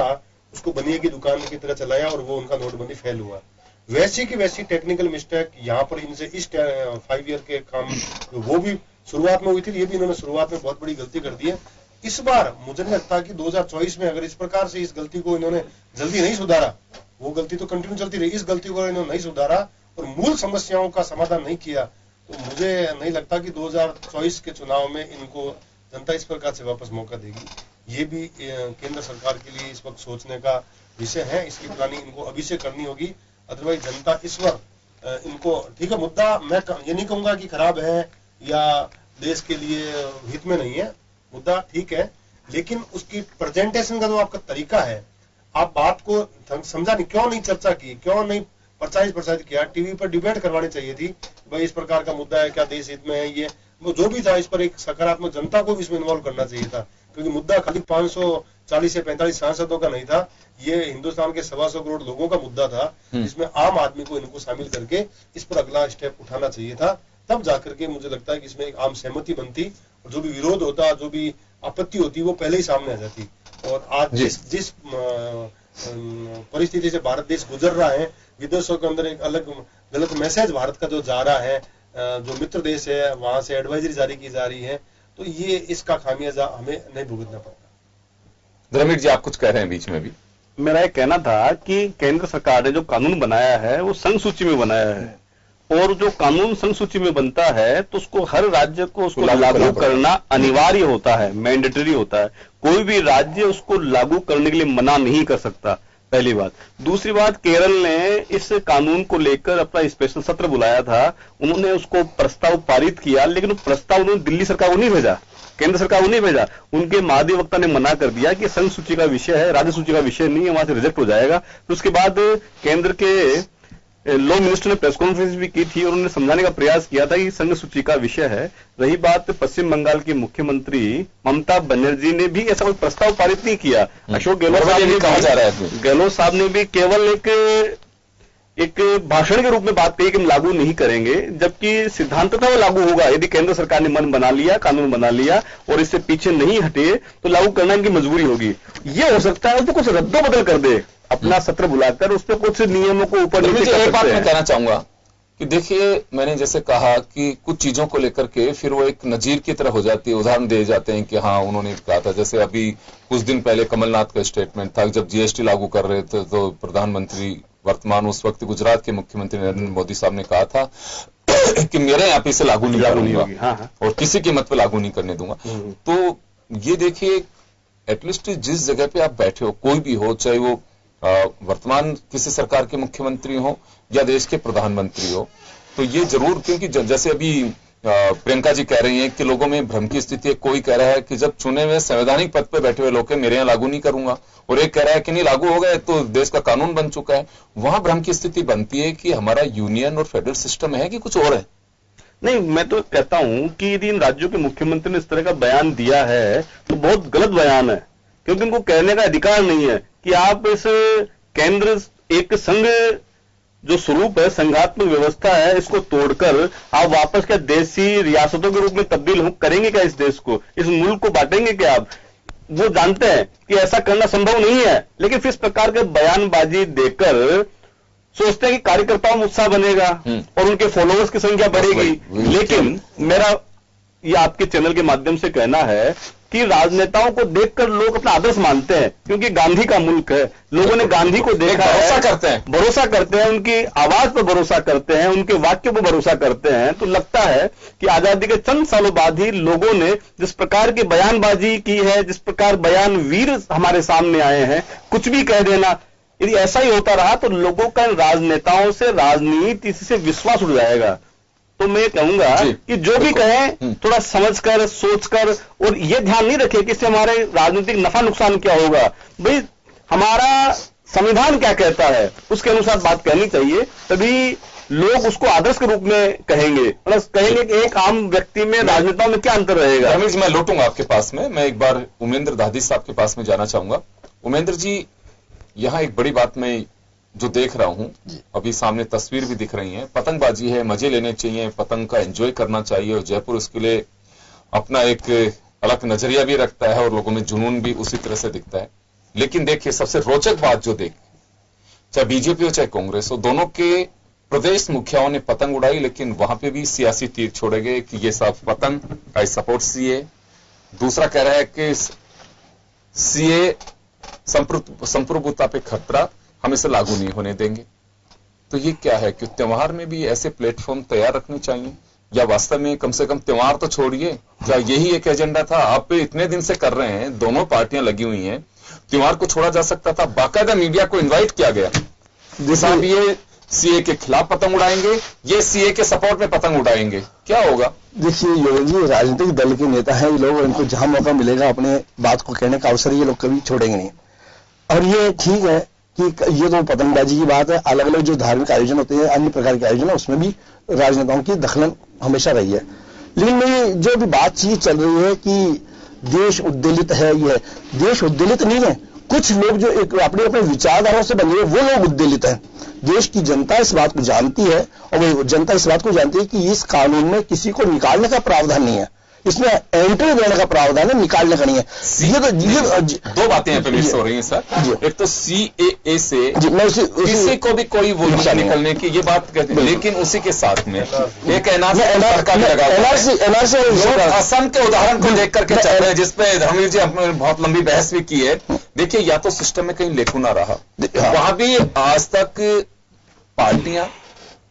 Speaker 7: उसको बनिए की दुकान की तरह चलाया और वो उनका नोटबंदी फेल हुआ। वैसी की वैसी टेक्निकल मिस्टेक यहाँ पर इनसे इस 5 ईयर के काम वो भी शुरुआत में हुई थी, ये भी इन्होंने शुरुआत में बहुत बड़ी गलती कर दी है। इस बार मुझे नहीं लगता कि 2024 में अगर इस प्रकार से इस गलती को इन्होंने जल्दी नहीं सुधारा, वो गलती तो कंटिन्यू चलती रही, इस गलती को इन्होंने नहीं सुधारा और मूल समस्याओं का समाधान नहीं किया, तो मुझे नहीं लगता कि 2024 के चुनाव में इनको जनता इस प्रकार से वापस मौका देगी। ये भी केंद्र सरकार के लिए इस वक्त सोचने का विषय है। इसकी प्लानिंग इनको अभी से करनी होगी, अदरवाइज जनता इस वक्त इनको ठीक है मुद्दा मैं ये नहीं कहूंगा कि खराब है या देश के लिए हित में नहीं है, मुद्दा ठीक है, लेकिन उसकी प्रेजेंटेशन का जो आपका तरीका है, आप बात को समझा नहीं, क्यों नहीं चर्चा की, क्यों नहीं प्रचारित किया, टीवी पर डिबेट करवानी चाहिए थी, भाई इस प्रकार का मुद्दा है, क्या देश हित में है, ये वो जो भी था इस पर एक सकारात्मक जनता को भी इसमें इन्वॉल्व करना चाहिए था, क्योंकि मुद्दा खाली 540 से 45 सांसदों का नहीं था, ये हिंदुस्तान के 125 करोड़ लोगों का मुद्दा था, जिसमें आम आदमी को इनको शामिल करके इस पर अगला स्टेप उठाना चाहिए था। तब जाकर के मुझे लगता है कि इसमें एक आम सहमति बनती और जो भी विरोध होता, जो भी आपत्ति होती, वो पहले ही सामने आ जाती। और आज जिस परिस्थिति से भारत देश गुजर रहा है, विदेशों के अंदर एक अलग गलत मैसेज भारत का जो जा रहा है, जो मित्र देश है वहां से एडवाइजरी जारी की जा रही है, तो ये इसका खामियाजा हमें नहीं भुगतना पड़ता।
Speaker 1: धर्मेंद्र जी आप कुछ कह रहे हैं बीच में भी।
Speaker 8: मेरा एक कहना था कि केंद्र सरकार ने जो कानून बनाया है वो संघ सूची में बनाया है, और जो कानून संघ सूची में बनता है तो उसको हर राज्य को उसको लागू करना अनिवार्य होता है, मैंडेटरी होता है। कोई भी राज्य उसको लागू करने के लिए मना नहीं कर सकता, पहली बात। दूसरी बात, केरल ने इस कानून को लेकर अपना स्पेशल सत्र बुलाया था, उन्होंने उसको प्रस्ताव पारित किया, लेकिन प्रस्ताव उन्होंने दिल्ली सरकार को नहीं भेजा, केंद्र सरकार को नहीं भेजा। उनके महाधिवक्ता ने मना कर दिया कि संघ सूची का विषय है, राज्य सूची का विषय नहीं है, वहां से रिजेक्ट हो जाएगा। तो उसके बाद केंद्र के लॉ मिनिस्टर ने प्रेस कॉन्फ्रेंस भी की थी और उन्होंने समझाने का प्रयास किया था कि संघ सूची का विषय है। रही बात पश्चिम बंगाल की मुख्यमंत्री ममता बनर्जी ने भी ऐसा कोई प्रस्ताव पारित नहीं किया। अशोक गहलोत साहब ने कहा जा रहा है, गहलोत साहब ने भी केवल एक भाषण के रूप में बात कही कि हम लागू नहीं करेंगे, जबकि सिद्धांततः वो लागू होगा। यदि केंद्र सरकार ने मन बना लिया, कानून बना लिया और इससे पीछे नहीं हटे तो लागू करना इनकी मजबूरी होगी। ये हो सकता है तो कुछ रद्दो बदल कर दे, अपना सत्र बुलाकर उस पर कुछ नियमों को ऊपर नीचे कर सकते हैं।
Speaker 1: एक बात मैं कहना चाहूंगा कि देखिए, मैंने जैसे कहा कि कुछ चीजों को लेकर के फिर वो एक नजीर की तरह हो जाती है, उदाहरण दिए जाते हैं कि हाँ उन्होंने कहा था। जैसे अभी कुछ दिन पहले कमलनाथ का स्टेटमेंट था, जब जीएसटी लागू कर रहे थे तो प्रधानमंत्री वर्तमान उस वक्त गुजरात के मुख्यमंत्री नरेंद्र मोदी साहब ने कहा था कि मेरे यहाँ पे इसे लागू नहीं होगा और किसी कीमत पर लागू नहीं करने दूंगा। तो ये देखिए, एटलीस्ट जिस जगह पे आप बैठे हो, कोई भी हो, चाहे वो वर्तमान किसी सरकार के मुख्यमंत्री हो या देश के प्रधानमंत्री हो, तो ये जरूर, क्योंकि जैसे अभी प्रियंका जी कह रही हैं कि लोगों में भ्रम की स्थिति है। कोई कह रहा है कि जब चुने हुए संवैधानिक पद पे बैठे हुए लोग मेरे यहाँ लागू नहीं करूंगा, और एक कह रहा है कि नहीं लागू हो गए तो देश का कानून बन चुका है। वहां भ्रम की स्थिति बनती है कि हमारा यूनियन और फेडरल सिस्टम है कि कुछ और है।
Speaker 8: नहीं, मैं तो कहता हूं कि यदि इन राज्यों के मुख्यमंत्री ने इस तरह का बयान दिया है तो बहुत गलत बयान है, क्योंकि उनको कहने का अधिकार नहीं है कि आप इस केंद्र एक संघ जो स्वरूप है, संघात्मक व्यवस्था है, इसको तोड़कर आप वापस क्या देशी रियासतों के रूप में तब्दील करेंगे क्या? इस देश को, इस मुल्क को बांटेंगे क्या आप? वो जानते हैं कि ऐसा करना संभव नहीं है, लेकिन फिर इस प्रकार के बयानबाजी देकर सोचते हैं कि कार्यकर्ताओं में उत्साह बनेगा और उनके फॉलोअर्स की संख्या बढ़ेगी। लेकिन मेरा ये आपके चैनल के माध्यम से कहना है कि राजनेताओं को देखकर लोग अपना आदर्श मानते हैं, क्योंकि गांधी का मुल्क है, लोगों ने गांधी को देखा है, भरोसा करते हैं, उनकी आवाज पर भरोसा करते हैं, उनके वाक्य पर भरोसा करते हैं। तो लगता है कि आजादी के चंद सालों बाद ही लोगों ने जिस प्रकार की बयानबाजी की है, जिस प्रकार बयान वीर हमारे सामने आए हैं, कुछ भी कह देना, यदि ऐसा ही होता रहा तो लोगों का राजनेताओं से, राजनीति से विश्वास उठ जाएगा। तो मैं कहूंगा कि जो भी कहें थोड़ा समझकर, सोचकर, और ये ध्यान नहीं रखे कि इससे हमारे राजनीतिक नफा नुकसान क्या होगा। भाई हमारा संविधान क्या कहता है उसके अनुसार बात कहनी चाहिए, तभी लोग उसको आदर्श के रूप में कहेंगे, प्लस कहेंगे कि एक आम व्यक्ति में राजनेताओं में क्या अंतर रहेगा।
Speaker 1: रमेश जी, मैं लौटूंगा आपके पास में, मैं एक बार उमेंद्र दादी साहब के पास में जाना चाहूंगा। उमेंद्र जी, यहां एक बड़ी बात मैं जो देख रहा हूं, अभी सामने तस्वीर भी दिख रही है, पतंगबाजी है, मजे लेने चाहिए, पतंग का एंजॉय करना चाहिए, और जयपुर उसके लिए अपना एक अलग नजरिया भी रखता है और लोगों में जुनून भी उसी तरह से दिखता है। लेकिन देखिए, सबसे रोचक बात जो देख, चाहे बीजेपी हो चाहे कांग्रेस हो, दोनों के प्रदेश मुखियाओं ने पतंग उड़ाई, लेकिन वहां पे भी सियासी तीर छोड़े गए कि ये सब पतंग, आई सपोर्ट सीए। दूसरा कह रहा है कि सीए संप्रभुता पे खतरा, हम इसे लागू नहीं होने देंगे। तो ये क्या है कि त्योहार में भी ऐसे प्लेटफॉर्म तैयार रखने चाहिए, या वास्तव में कम से कम त्योहार तो छोड़िए, क्या यही एक एजेंडा था? आप इतने दिन से कर रहे हैं, दोनों पार्टियां लगी हुई हैं, त्योहार को छोड़ा जा सकता था। बाकायदा मीडिया को इन्वाइट किया गया, जैसा ये सीए के खिलाफ पतंग उड़ाएंगे, ये सीए के सपोर्ट में पतंग उड़ाएंगे, क्या होगा?
Speaker 6: देखिए योगी जी, राजनीतिक दल के नेता हैं ये लोग, इनको जहां मौका मिलेगा अपने बात को कहने का अवसर ये लोग कभी छोड़ेंगे नहीं। और ये ठीक है कि ये तो पतंगबाजी की बात है, अलग अलग जो धार्मिक आयोजन होते हैं, अन्य प्रकार के आयोजन है, उसमें भी राजनेताओं की दखलन हमेशा रही है। लेकिन मैं जो भी बातचीत चल रही है कि देश उद्वेलित है, ये देश उद्वेलित नहीं है, कुछ लोग जो एक अपने अपने विचारधाराओं से बने वो लोग उद्वेलित हैं। देश की जनता इस बात को जानती है, और वो जनता इस बात को जानती है कि इस कानून में किसी को निकालने का प्रावधान नहीं है, इसमें एंट्री देने का प्रावधान है, निकालने का नहीं है। ये तो
Speaker 1: दो बातें यहाँ पे मिस हो रही हैं सर। एक तो सीएए से किसी को भी कोई वो निकलने की ये बात कहते हैं, लेकिन उसी के साथ में एक एनआरसी असम के उदाहरण को देख करके चल रहे हैं, जिसपे धर्मवीर जी आपने बहुत लंबी बहस भी की है। देखिए, या तो सिस्टम में कहीं लेखू ना रहा, वहां भी आज तक पार्टियां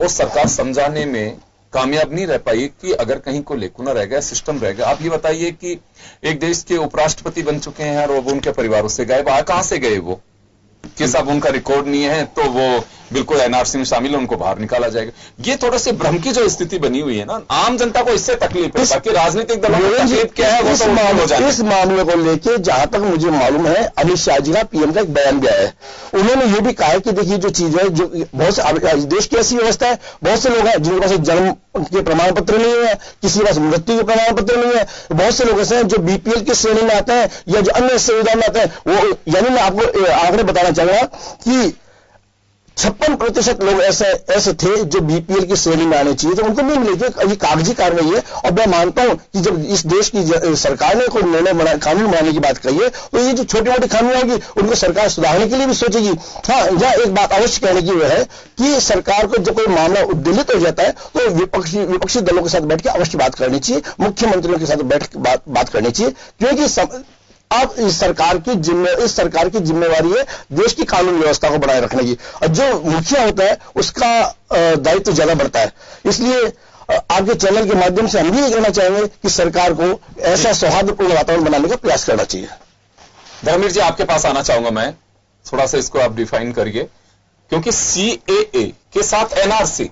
Speaker 1: और सरकार समझाने में कामयाब नहीं रह पाई कि अगर कहीं को लेकुना रह गया, सिस्टम रह गया। आप ये बताइए कि एक देश के उपराष्ट्रपति बन चुके हैं और वो उनके परिवारों से गए, कहां से गए वो, कि साहब उनका रिकॉर्ड नहीं है तो वो बिल्कुल एनआरसी में शामिल है, उनको बाहर निकाला जाएगा। ये थोड़े से भ्रम की जो स्थिति बनी हुई है ना, आम जनता को इससे तकलीफ है, बाकी राजनीतिक दलों को तकलीफ क्या है वो तो हो जाए।
Speaker 6: इस मामले को लेके जहां तक मुझे मालूम है, अमित शाह जी का पीएम का एक बयान भी आया है, उन्होंने ये भी कहा है कि देखिए जो चीज है, जो बहुत से देश की ऐसी व्यवस्था है, बहुत से लोग हैं जिनके पास जन्म के प्रमाण पत्र नहीं है, किसी के पास मृत्यु के प्रमाण पत्र नहीं है, बहुत से लोग ऐसे हैं जो बीपीएल की श्रेणी में आते हैं या जो अन्य सुविधा में आते हैं। वो यानी मैं आपको आंकड़े बताना चाहूंगा कि 56% लोग ऐसे थे जो बीपीएल की श्रेणी में आने चाहिए, तो उनको नहीं मिले। ये कागजी कार्रवाई है, और मैं मानता हूं कि जब इस देश की सरकार ने कोई निर्णय कानून बनाने की बात कही है, तो ये जो छोटी मोटी खामियां होगी उनको सरकार सुधारने के लिए भी सोचेगी। हाँ, यह एक बात अवश्य कहने की वह है कि सरकार को जब कोई मामला उद्वेलित हो जाता है तो विपक्षी दलों के साथ बैठ के अवश्य बात करनी चाहिए, मुख्यमंत्रियों के साथ बैठ के बात करनी चाहिए, क्योंकि अब इस सरकार की जिम्मेवारी है देश की कानून व्यवस्था को बनाए रखने की, और जो मुखिया होता है उसका दायित्व ज्यादा बढ़ता है। इसलिए आपके चैनल के माध्यम से हम भी ये कहना चाहेंगे कि सरकार को ऐसा सौहार्दपूर्ण वातावरण बनाने का प्रयास करना चाहिए।
Speaker 1: धर्मवीर जी, आपके पास आना चाहूंगा मैं, थोड़ा सा इसको आप डिफाइन करिए, क्योंकि सीएए के साथ एनआरसी,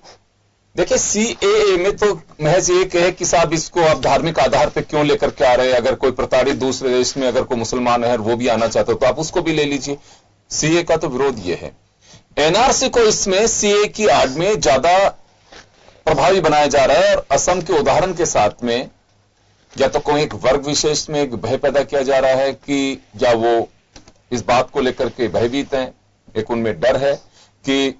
Speaker 1: देखिए सीएए में तो महज ये कहे कि साहब इसको आप धार्मिक आधार पे क्यों लेकर के आ रहे हैं, अगर कोई प्रताड़ित दूसरे देश में अगर कोई मुसलमान है वो भी आना चाहते हो तो आप उसको भी ले लीजिए। सीए का तो विरोध ये है, एनआरसी को इसमें सीए की आड़ में ज्यादा प्रभावी बनाया जा रहा है, और असम के उदाहरण के साथ में या तो कोई एक वर्ग विशेष में एक भय पैदा किया जा रहा है कि या वो इस बात को लेकर के भयभीत हैं, एक उनमें डर है कि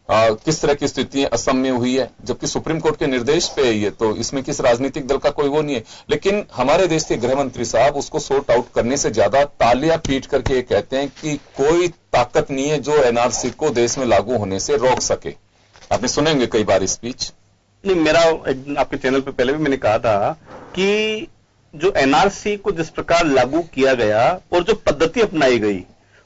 Speaker 1: किस तरह की स्थिति असम में हुई है, जबकि सुप्रीम कोर्ट के निर्देश पे है ये, तो इसमें किस राजनीतिक दल का कोई वो नहीं है। लेकिन हमारे देश के गृह मंत्री साहब उसको सॉर्ट आउट करने से ज्यादा तालियां पीट करके ये कहते हैं कि कोई ताकत नहीं है जो एनआरसी को देश में लागू होने से रोक सके। आपने सुनेंगे कई बार स्पीच।
Speaker 8: नहीं, मेरा आपके चैनल पे पहले भी मैंने कहा था कि जो एनआरसी को जिस प्रकार लागू किया गया और जो पद्धति अपनाई गई,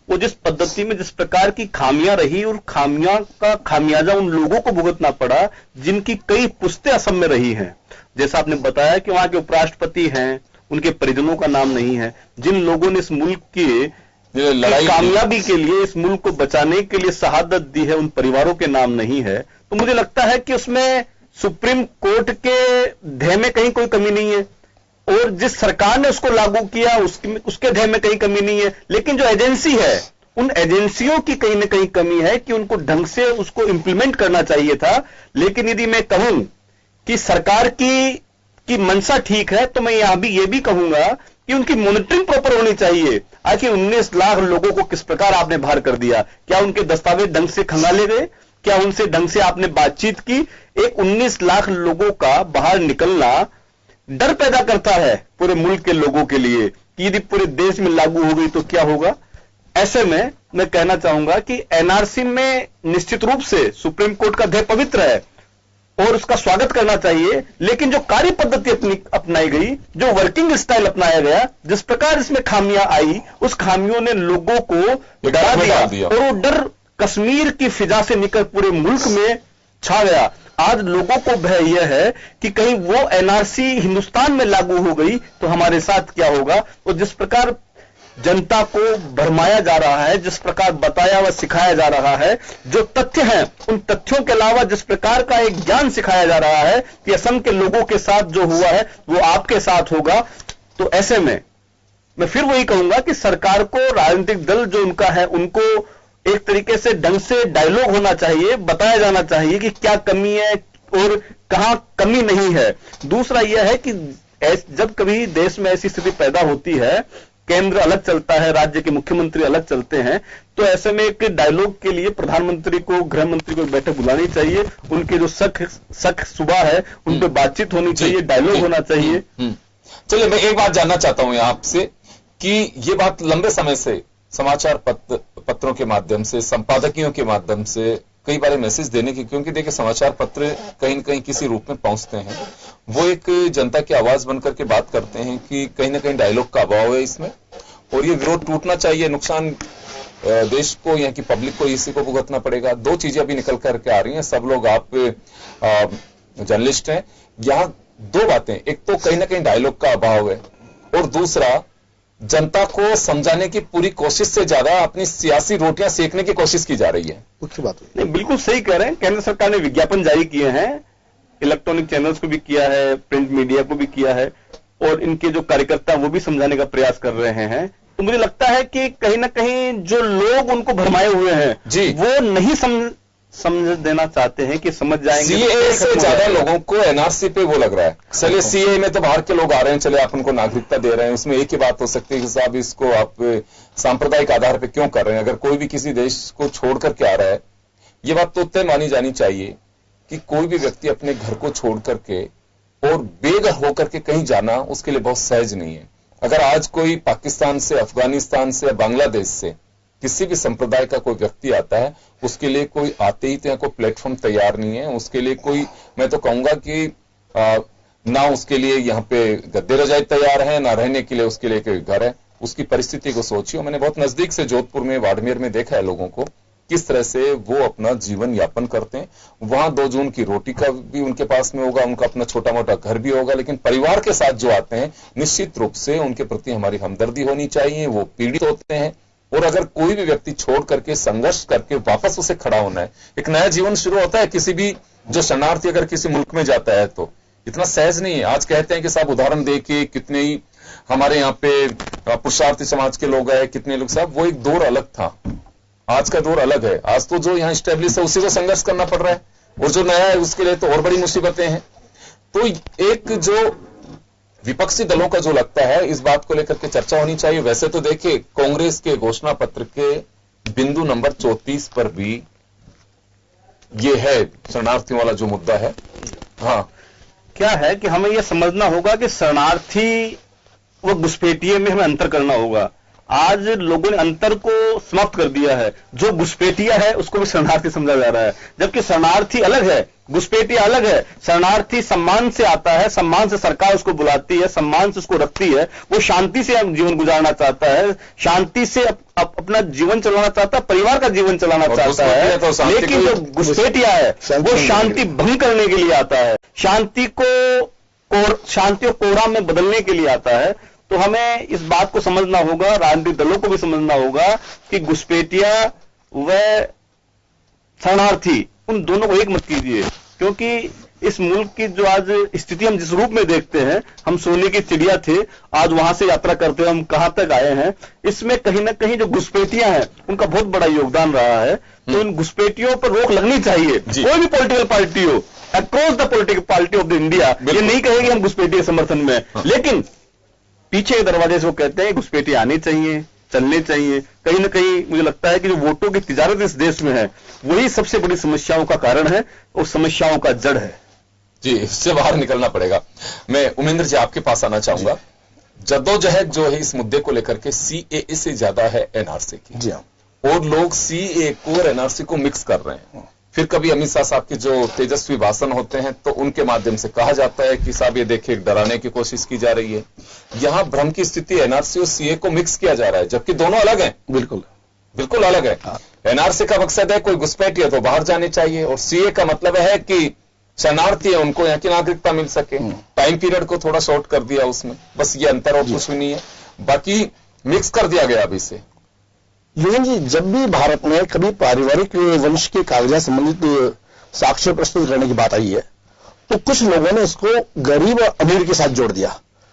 Speaker 8: वो जिस पद्धति में जिस प्रकार की खामियां रही, और खामियां का खामियाजा उन लोगों को भुगतना पड़ा जिनकी कई पुश्तें असम में रही हैं। जैसा आपने बताया कि वहां के उपराष्ट्रपति हैं, उनके परिजनों का नाम नहीं है, जिन लोगों ने इस मुल्क की कामयाबी के लिए, इस मुल्क को बचाने के लिए शहादत दी है, उन परिवारों के नाम नहीं है। तो मुझे लगता है कि उसमें सुप्रीम कोर्ट के ध्येय में कहीं कोई कमी नहीं है और जिस सरकार ने उसको लागू किया उसके ध्येय में कहीं कमी नहीं है, लेकिन जो एजेंसी है उन एजेंसियों की कहीं ना कहीं कमी है कि उनको ढंग से उसको इंप्लीमेंट करना चाहिए था। लेकिन यदि मैं कहूं कि सरकार की मंशा ठीक है तो मैं यहां भी ये भी कहूंगा कि उनकी मॉनिटरिंग प्रॉपर होनी चाहिए। आखिर 19 लाख लोगों को किस प्रकार आपने बाहर कर दिया? क्या उनके दस्तावेज ढंग से खंगाले गए? क्या उनसे ढंग से आपने बातचीत की? एक 19 लाख लोगों का बाहर निकलना डर पैदा करता है पूरे मुल्क के लोगों के लिए कि यदि पूरे देश में लागू हो गई तो क्या होगा। ऐसे में मैं कहना चाहूंगा कि एनआरसी में निश्चित रूप से सुप्रीम कोर्ट का ध्येय पवित्र है और उसका स्वागत करना चाहिए, लेकिन जो कार्य पद्धति अपनाई गई, जो वर्किंग स्टाइल अपनाया गया, जिस प्रकार इसमें खामियां आई, उस खामियों ने लोगों को डरा दिया और वो डर कश्मीर की फिजा से निकल पूरे मुल्क में छा गया। आज लोगों को भय यह है कि कहीं वो एनआरसी हिंदुस्तान में लागू हो गई तो हमारे साथ क्या होगा। और जिस प्रकार जनता को भरमाया जा रहा है, जिस प्रकार बताया व सिखाया जा रहा है, जो तथ्य हैं उन तथ्यों के अलावा जिस प्रकार का एक ज्ञान सिखाया जा रहा है कि असम के लोगों के साथ जो हुआ है वो आपके साथ होगा, तो ऐसे में मैं फिर वही कहूंगा कि सरकार को, राजनीतिक दल जो उनका है, उनको एक तरीके से ढंग से डायलॉग होना चाहिए, बताया जाना चाहिए कि क्या कमी है और कहां कमी नहीं है। दूसरा यह है कि जब कभी देश में ऐसी स्थिति पैदा होती है, केंद्र अलग चलता है, राज्य के मुख्यमंत्री अलग चलते हैं, तो ऐसे में एक डायलॉग के लिए प्रधानमंत्री को, गृह मंत्री को बैठक बुलानी चाहिए, उनके जो शक सुबह है उन पर बातचीत होनी चाहिए, डायलॉग होना चाहिए।
Speaker 1: चलिए, मैं एक बात जानना चाहता हूं यहां आपसे कि ये बात लंबे समय से समाचार पत्रों के माध्यम से, संपादकियों के माध्यम से कई बार मैसेज देने की, क्योंकि देखिए समाचार पत्र कहीं न कहीं किसी रूप में पहुंचते हैं, वो एक जनता की आवाज बनकर के बात करते हैं कि कहीं ना कहीं डायलॉग का अभाव है इसमें और ये विरोध टूटना चाहिए। नुकसान देश को, यहाँ की पब्लिक को, इसी को भुगतना पड़ेगा। दो चीजें अभी निकल करके आ रही हैं, सब लोग आप जर्नलिस्ट हैं, यहां दो बातें, एक तो कहीं ना कहीं डायलॉग का अभाव है और दूसरा जनता को समझाने की पूरी कोशिश से ज्यादा अपनी सियासी रोटियां सेकने की कोशिश की जा रही है।
Speaker 6: मुख्य बात
Speaker 8: नहीं, बिल्कुल सही कह रहे हैं। केंद्र सरकार ने विज्ञापन जारी किए हैं, इलेक्ट्रॉनिक चैनल्स को भी किया है, प्रिंट मीडिया को भी किया है और इनके जो कार्यकर्ता वो भी समझाने का प्रयास कर रहे हैं। तो मुझे लगता है कि कहीं ना कहीं जो लोग उनको भरमाए हुए हैं जी, वो नहीं समझ देना चाहते हैं कि समझ जाएंगे।
Speaker 1: सीए से ज्यादा लोगों को एनआरसी पे वो लग रहा है। चलिए, सीए में तो बाहर के लोग आ रहे हैं, चले आप उनको नागरिकता दे रहे हैं, उसमें एक ही बात हो सकती है कि साहब इसको आप सांप्रदायिक आधार पे क्यों कर रहे हैं। अगर कोई भी किसी देश को छोड़ करके आ रहा है, ये बात तो तय मानी जानी चाहिए कि कोई भी व्यक्ति अपने घर को छोड़ करके और बेघर होकर के कहीं जाना उसके लिए बहुत सहज नहीं है। अगर आज कोई पाकिस्तान से, अफगानिस्तान से, बांग्लादेश से किसी भी संप्रदाय का कोई व्यक्ति आता है, उसके लिए कोई आते ही तो कोई प्लेटफॉर्म तैयार नहीं है, उसके लिए कोई, मैं तो कहूंगा कि ना उसके लिए यहाँ पे गद्दे रजाई तैयार है, ना रहने के लिए उसके लिए कोई घर है। उसकी परिस्थिति को सोचिए। मैंने बहुत नजदीक से जोधपुर में, बाड़मेर में देखा है लोगों को किस तरह से वो अपना जीवन यापन करते हैं। वहां 2 जून की रोटी का भी उनके पास में होगा, उनका अपना छोटा मोटा घर भी होगा, लेकिन परिवार के साथ जो आते हैं निश्चित रूप से उनके प्रति हमारी हमदर्दी होनी चाहिए। वो पीड़ित होते हैं और अगर कोई भी व्यक्ति छोड़ करके, संघर्ष करके वापस उसे खड़ा होना है, एक नया जीवन शुरू होता है। किसी भी जो शरणार्थी अगर किसी मुल्क में जाता है तो इतना सहज नहीं है। आज कहते हैं कि साहब उदाहरण दे के कितने ही हमारे यहाँ पे पुरुषार्थी समाज के लोग हैं, कितने लोग, साहब वो एक दौर अलग था, आज का दौर अलग है। आज तो जो यहाँ स्टैब्लिश है उसी को संघर्ष करना पड़ रहा है और जो नया है उसके लिए तो और बड़ी मुसीबतें हैं। तो एक जो विपक्षी दलों का जो लगता है, इस बात को लेकर के चर्चा होनी चाहिए। वैसे तो देखिए, कांग्रेस के घोषणा पत्र के बिंदु नंबर 34 पर भी ये है शरणार्थियों वाला जो मुद्दा है। हाँ,
Speaker 8: क्या है कि हमें यह समझना होगा कि शरणार्थी व घुसपैठिये में हमें अंतर करना होगा। आज लोगों ने अंतर को समाप्त कर दिया है। जो घुसपैठिया है उसको भी शरणार्थी समझा जा रहा है, जबकि शरणार्थी अलग है, घुसपैठिया अलग है। शरणार्थी सम्मान से आता है, सम्मान से सरकार उसको बुलाती है, सम्मान से उसको रखती है, वो शांति से जीवन गुजारना चाहता है, शांति से अपना जीवन चलाना चाहता है, परिवार का जीवन चलाना चाहता है। तो लेकिन जो घुसपैठिया है वो शांति भंग करने के लिए आता है, शांति को कोहराम में बदलने के लिए आता है। तो हमें इस बात को समझना होगा, राजनीतिक दलों को भी समझना होगा कि घुसपैठिया व शरणार्थी उन दोनों को एक मत कीजिए, क्योंकि इस मुल्क की जो आज स्थिति हम जिस रूप में देखते हैं, हम सोने की चिड़िया थे, आज वहां से यात्रा करते हुए हम कहां तक आए हैं, इसमें कहीं ना कहीं जो घुसपैठियां हैं उनका बहुत बड़ा योगदान रहा है। तो इन घुसपैठियों पर रोक लगनी चाहिए, कोई भी पॉलिटिकल पार्टी हो, across the political party of the India. ये नहीं कहेगी हम घुसपैठी के समर्थन में, लेकिन पीछे के दरवाजे से वो कहते हैं घुसपैठी आनी चाहिए, चलने चाहिए। कहीं ना कहीं मुझे लगता है कि जो वोटों की तिजारत इस देश में है वही सबसे बड़ी समस्याओं का कारण है और समस्याओं का जड़ है।
Speaker 1: जी, इससे बाहर निकलना पड़ेगा। मैं उमेंद्र जी आपके पास आना चाहूंगा। जद्दोजहद जो है इस मुद्दे को लेकर के सीएए से ज्यादा है एनआरसी की।
Speaker 6: जी हाँ,
Speaker 1: और लोग सीए को और एनआरसी को मिक्स कर रहे हैं। फिर कभी अमित शाह साहब के जो तेजस्वी भाषण होते हैं तो उनके माध्यम से कहा जाता है कि साहब ये देखिए डराने की कोशिश की जा रही है। यहां भ्रम की स्थिति, एनआरसी और सीए को मिक्स किया जा रहा है, जबकि दोनों अलग हैं। बिल्कुल अलग है। एनआरसी का मकसद है कोई घुसपैठी है तो बाहर जाने चाहिए, और सीए का मतलब है कि शरणार्थी है उनको यहाँ की नागरिकता मिल सके। टाइम पीरियड को थोड़ा शॉर्ट कर दिया उसमें, बस ये अंतर और कुछ भी नहीं है, बाकी मिक्स कर दिया गया अभी से।
Speaker 6: लेकिन जी, जब भी भारत में कभी पारिवारिक वंश के कागजात संबंधित साक्ष्य प्रस्तुत करने की बात आई है तो कुछ लोगों ने इसको गरीब और अमीर के साथ जोड़ दिया।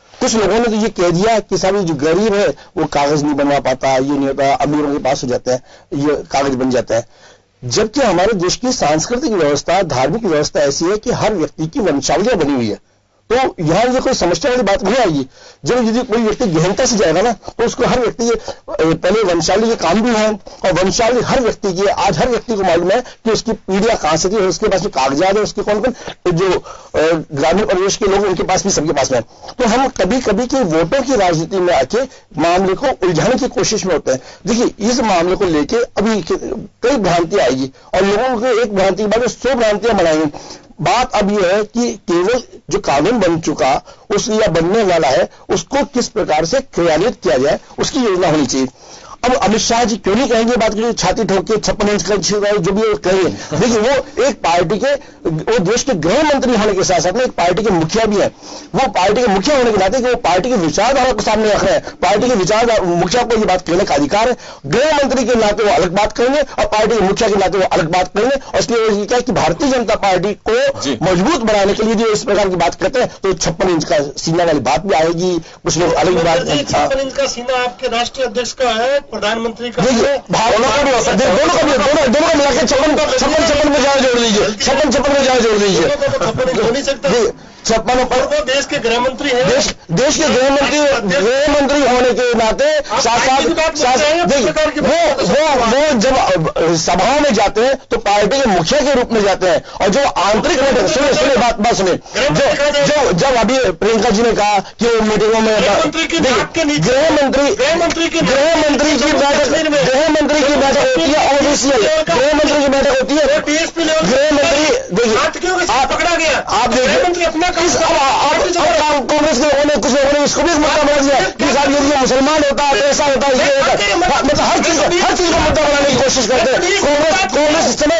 Speaker 6: कुछ लोगों ने तो ये कह दिया कि साहब जो गरीब है वो कागज नहीं बनवा पाता, ये नहीं होता, अमीरों के पास हो जाते हैं, ये कागज बन जाता है। जबकि हमारे देश की सांस्कृतिक व्यवस्था, धार्मिक व्यवस्था ऐसी है कि हर व्यक्ति की वंशावलियां बनी हुई है। तो यहां ये कोई समस्या वाली बात नहीं आएगी। जब यदि कोई व्यक्ति गहनता से जाएगा ना तो उसको हर व्यक्ति पहले वंशावली के काम भी है, और वंशावली हर व्यक्ति की है। आज हर व्यक्ति को मालूम है कि उसकी पीढ़ियां कहां से थी, उसके पास जो कागजात है, उसके कौन कौन जो ग्रामीण परिवेश के लोग उनके पास भी, सबके पास में। तो हम कभी कभी की वोटों की राजनीति में आके मामले को उलझाने की कोशिश में होते हैं। देखिए, इस मामले को लेके अभी कई भ्रांतियां आएगी और लोगों को एक भ्रांति के बाद 100 भ्रांतियां बनाएंगी। बात अब यह है कि केवल जो कानून बन चुका उस या बनने वाला है उसको किस प्रकार से क्रियान्वित किया जाए, उसकी योजना होनी चाहिए। अब अमित शाह जी क्यों नहीं कहेंगे बात की, छाती ठोक के 56 इंच का जो भी वो कहेंगे। देखिए, वो एक पार्टी के, वो देश के गृह मंत्री होने के साथ साथ में एक पार्टी के मुखिया भी है। वो पार्टी के मुखिया होने के नाते कि वो पार्टी की विचारधारा को सामने रख रहे हैं, पार्टी के विचारधारा, मुखिया को ये बात कहने का अधिकार है। गृह मंत्री के नाते वो अलग बात करेंगे और पार्टी के मुखिया के नाते वो अलग बात करेंगे। और इसलिए वो क्या है कि भारतीय जनता पार्टी को मजबूत बनाने के लिए जो इस प्रकार की बात करते हैं तो 56 इंच का सीना वाली बात भी आएगी। कुछ लोग अलग बात,
Speaker 7: 56 इंच का सीना आपके राष्ट्रीय अध्यक्ष का है, प्रधानमंत्री का,
Speaker 6: दोनों का भी हो सकता है, दोनों का मिला के 56 में जाए जोड़ लीजिए, 56 में जाए जोड़ लीजिए।
Speaker 7: 56 हो नहीं सकता।
Speaker 6: 56 पर
Speaker 7: वो देश के गृह मंत्री है,
Speaker 6: देश के गृह मंत्री होने के नाते साथ वो जब सभाओं में जाते हैं तो पार्टी के मुखिया के रूप में जाते हैं। और जो आंतरिक सुने बात सुने, जो जब अभी प्रियंका जी ने कहा कि वो मीटिंगों में गृह मंत्री की बैठक होती है, ऑफिशियल गृह मंत्री की बैठक होती है। गृह मंत्री देखिए,
Speaker 7: पकड़ा गया,
Speaker 6: आप देखिए
Speaker 7: अपना
Speaker 6: कांग्रेस के लोगों ने, कुछ लोगों ने इसको भी मुद्दा बना दिया कि साहब यदि मुसलमान होता है तो ऐसा होता है, ये होता है, मतलब हर चीज को मुद्दा बनाने की कोशिश करते हैं। कांग्रेस इस समय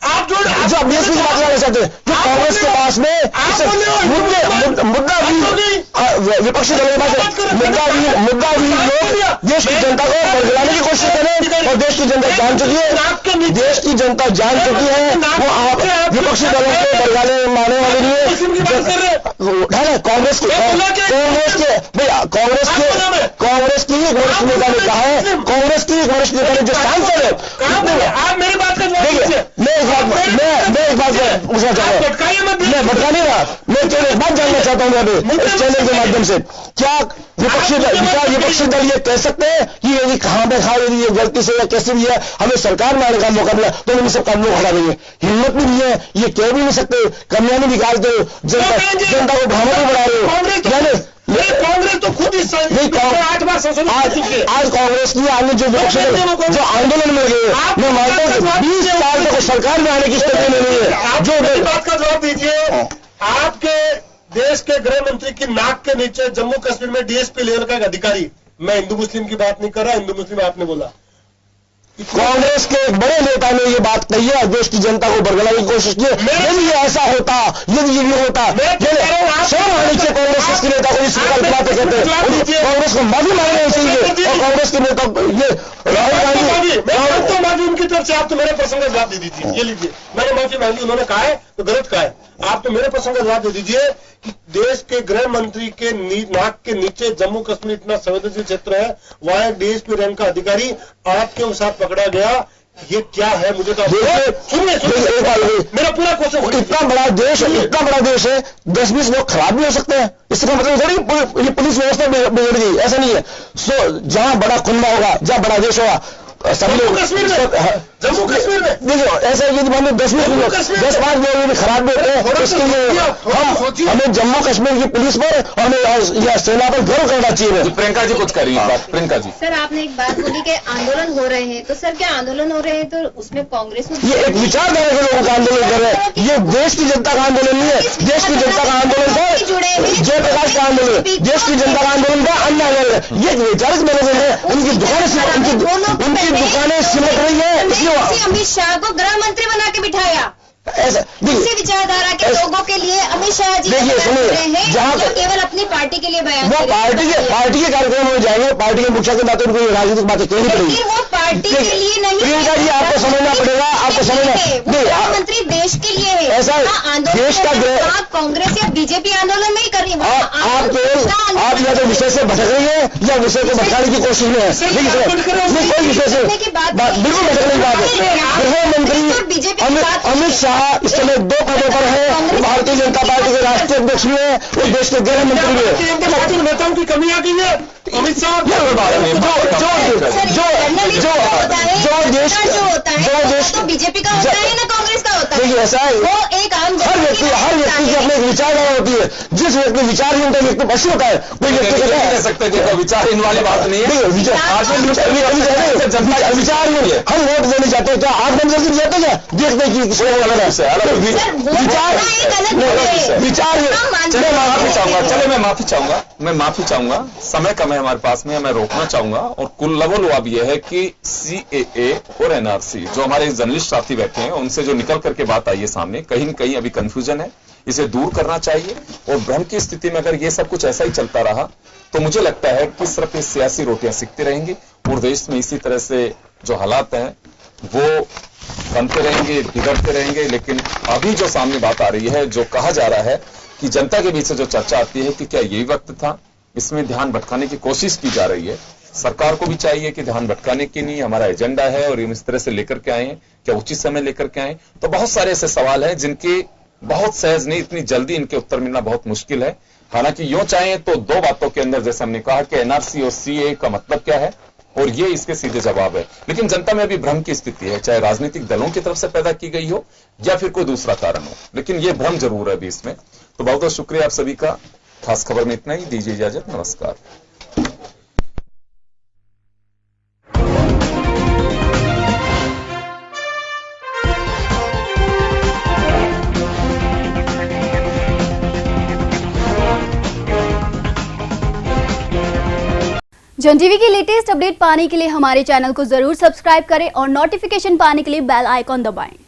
Speaker 6: आप जो बीएसपी की बात करना चाहते हैं, जो कांग्रेस के पास में मुद्दा भी विपक्षी दलों के पास मुद्दा भी लोग देश की जनता को बरगलाने की कोशिश करें, और देश की जनता जान चुकी है, देश की जनता जान चुकी है वो आप विपक्षी दलों को बरगाने मारने वाले लिए कांग्रेस की एक वरिष्ठ नेता ने कहा है, कांग्रेस की एक वरिष्ठ नेता ने जो सांसद है,
Speaker 7: आप मेरी बात कर
Speaker 6: देखिए, मैं एक बात पूछना चाहता हूँ, मैं भटका नहीं रहा, मैं केवल एक बात जानना चाहता हूँ अभी इस चैनल के माध्यम से, क्या विपक्षी दल ये कह सकते हैं कि यदि कहां पे खा यदि ये गलती से या कैसे भी है हमें सरकार में आने का मौका मिला तो हम सब कानून खड़ा देंगे? हिम्मत भी नहीं है, ये कह भी नहीं सकते, कन्या ने निकाल दो, जनता को भ्रामक भी बना रहे हो।
Speaker 7: कांग्रेस तो खुद
Speaker 6: आज कांग्रेस की आने जो आंदोलन में गए, मैं मानता हूँ कि 20 साल तक सरकार में आने की स्थिति में नहीं है।
Speaker 7: जो बात का जवाब दीजिए, आपके देश के गृह मंत्री की नाक के नीचे जम्मू कश्मीर में डीएसपी लेवल का एक अधिकारी, मैं हिंदू मुस्लिम की बात नहीं कर रहा, हिंदू मुस्लिम आपने बोला,
Speaker 6: कांग्रेस के एक बड़े नेता ने ये बात कही है, देश की जनता को बरगलाने की कोशिश की। यदि ये ऐसा होता, यदि ये नहीं होता, शर्म आनी चाहिए कांग्रेस के नेता को इस प्रकार की बातें कहते हैं। कांग्रेस को माफी मांगनी चाहिए और कांग्रेस के नेता ये राहुल गांधी
Speaker 7: से आप तो मेरे प्रश्न का जवाब दे दीजिए। ये लीजिए, मैंने माफी मांगी, उन्होंने कहा है तो गलत कहा है। आप तो मेरे प्रश्न का जवाब दे दीजिए कि देश के गृह मंत्री के नाक के नीचे जम्मू कश्मीर इतना संवेदनशील क्षेत्र है, वहां एक डीएसपी रैंक का अधिकारी आपके साथ पकड़ा गया, ये क्या है? मुझे तो सुनिए मेरा पूरा क्वेश्चन।
Speaker 6: इतना बड़ा देश है, 10-20 लोग खराब भी हो सकते हैं, इसका मतलब थोड़ी ये पुलिस व्यवस्था बिगड़ गई, ऐसा नहीं है। जहां बड़ा खुंदा होगा, जहाँ बड़ा देश होगा,
Speaker 7: जम्मू कश्मीर में
Speaker 6: देखिए ऐसा है कि मान लो 10-5 लोग खराब भी होते हैं, इसके लिए हमें जम्मू कश्मीर की पुलिस पर और हमें या सेना पर गर्व करना चाहिए।
Speaker 1: प्रियंका जी कुछ करिए। प्रियंका जी,
Speaker 5: सर आपने एक बात बोली कि आंदोलन हो रहे हैं, तो सर क्या आंदोलन हो रहे हैं तो उसमें कांग्रेस में
Speaker 6: ये एक विचारधारा के लोगों का आंदोलन कर रहे हैं, ये देश की जनता का आंदोलन नहीं है। देश की जनता का आंदोलन था जयप्रकाश का आंदोलन, देश की जनता का आंदोलन था अन्य आंदोलन। ये वैचारिक मैनेजमेंट है, उनकी दुकानें सिमट रही है।
Speaker 5: अमित शाह को गृह मंत्री बना के बिठाया,
Speaker 6: ऐसा
Speaker 5: इसी विचारधारा के लोगों के लिए अमित शाह जी जहाँ केवल अपनी पार्टी के लिए बयान
Speaker 6: वो पार्टी के कार्यक्रम में जाएंगे, पार्टी के मुखिया के नाते उनको राजनीतिक बातें कहनी पड़ेगी।
Speaker 5: वो पार्टी के लिए नहीं,
Speaker 6: प्रियंका जी आपको समझना पड़ेगा, आपको समझना
Speaker 5: प्रधानमंत्री देश के लिए है।
Speaker 6: ऐसा देश का
Speaker 5: कांग्रेस या बीजेपी आंदोलन नहीं कर रही।
Speaker 6: आप या तो विषय से भटक रही है या विषय को भटकाने की कोशिश में है। कोई विषय से बिल्कुल भटकने की बात है। गृह मंत्री अमित शाह इस समय 2 पदों पर है, भारतीय जनता पार्टी के राष्ट्रीय अध्यक्ष भी है और देश के गृह मंत्री भी है।
Speaker 7: नेताओं की कमी आ गई है अमित शाह।
Speaker 5: जो देश तो बीजेपी का होता है ना कांग्रेस का होता है।
Speaker 6: ऐसा है,
Speaker 5: वो एक आम
Speaker 6: हर व्यक्ति की अपनी एक विचारधारा होती है। जिस व्यक्ति विचारहीन होता है व्यक्ति पशु होता है। कोई व्यक्ति कह सकते हैं विचारहीन वाली बात नहीं है, विचारहीन है। हम वोट देने जाते हैं, क्या आप मंजूरी जाते क्या देखते हैं कि
Speaker 1: चलो मैं माफी चाहूंगा, समय कम है हमारे पास में, मैं रोकना चाहूंगा। और कुल लबोलुआब यह है कि CAA और NRC जो हमारे जर्नलिस्ट साथी बैठे हैं उनसे जो निकल करके बात आई है सामने, कहीं न कहीं अभी कंफ्यूजन है, इसे दूर करना चाहिए। और भ्रम की स्थिति में अगर ये सब कुछ ऐसा ही चलता रहा तो मुझे लगता है कि सिर्फ ये सियासी रोटियां सिकती रहेंगी और देश में इसी तरह से जो हालात हैं वो बनते रहेंगे, बिगड़ते रहेंगे। लेकिन अभी जो सामने बात आ रही है, जो कहा जा रहा है कि जनता के बीच से जो चर्चा आती है कि क्या यही वक्त था, इसमें ध्यान भटकाने की कोशिश की जा रही है। सरकार को भी चाहिए कि ध्यान भटकाने की नहीं, हमारा एजेंडा है और हम इस तरह से लेकर के आए हैं, क्या उचित समय लेकर के आए। तो बहुत सारे ऐसे सवाल हैं जिनके बहुत सहज नहीं, इतनी जल्दी इनके उत्तर मिलना बहुत मुश्किल है। हालांकि यूं चाहें तो 2 बातों के अंदर जैसे हमने कहा कि NRC और CAA का मतलब क्या है और ये इसके सीधे जवाब है। लेकिन जनता में अभी भ्रम की स्थिति है, चाहे राजनीतिक दलों की तरफ से पैदा की गई हो या फिर कोई दूसरा कारण हो, लेकिन ये भ्रम जरूर है अभी इसमें। तो बहुत बहुत शुक्रिया आप सभी का। खास खबर में इतना ही, दीजिए इजाजत, नमस्कार।
Speaker 11: जन टीवी की लेटेस्ट अपडेट पाने के लिए हमारे चैनल को जरूर सब्सक्राइब करें और नोटिफिकेशन पाने के लिए बेल आइकॉन दबाएं।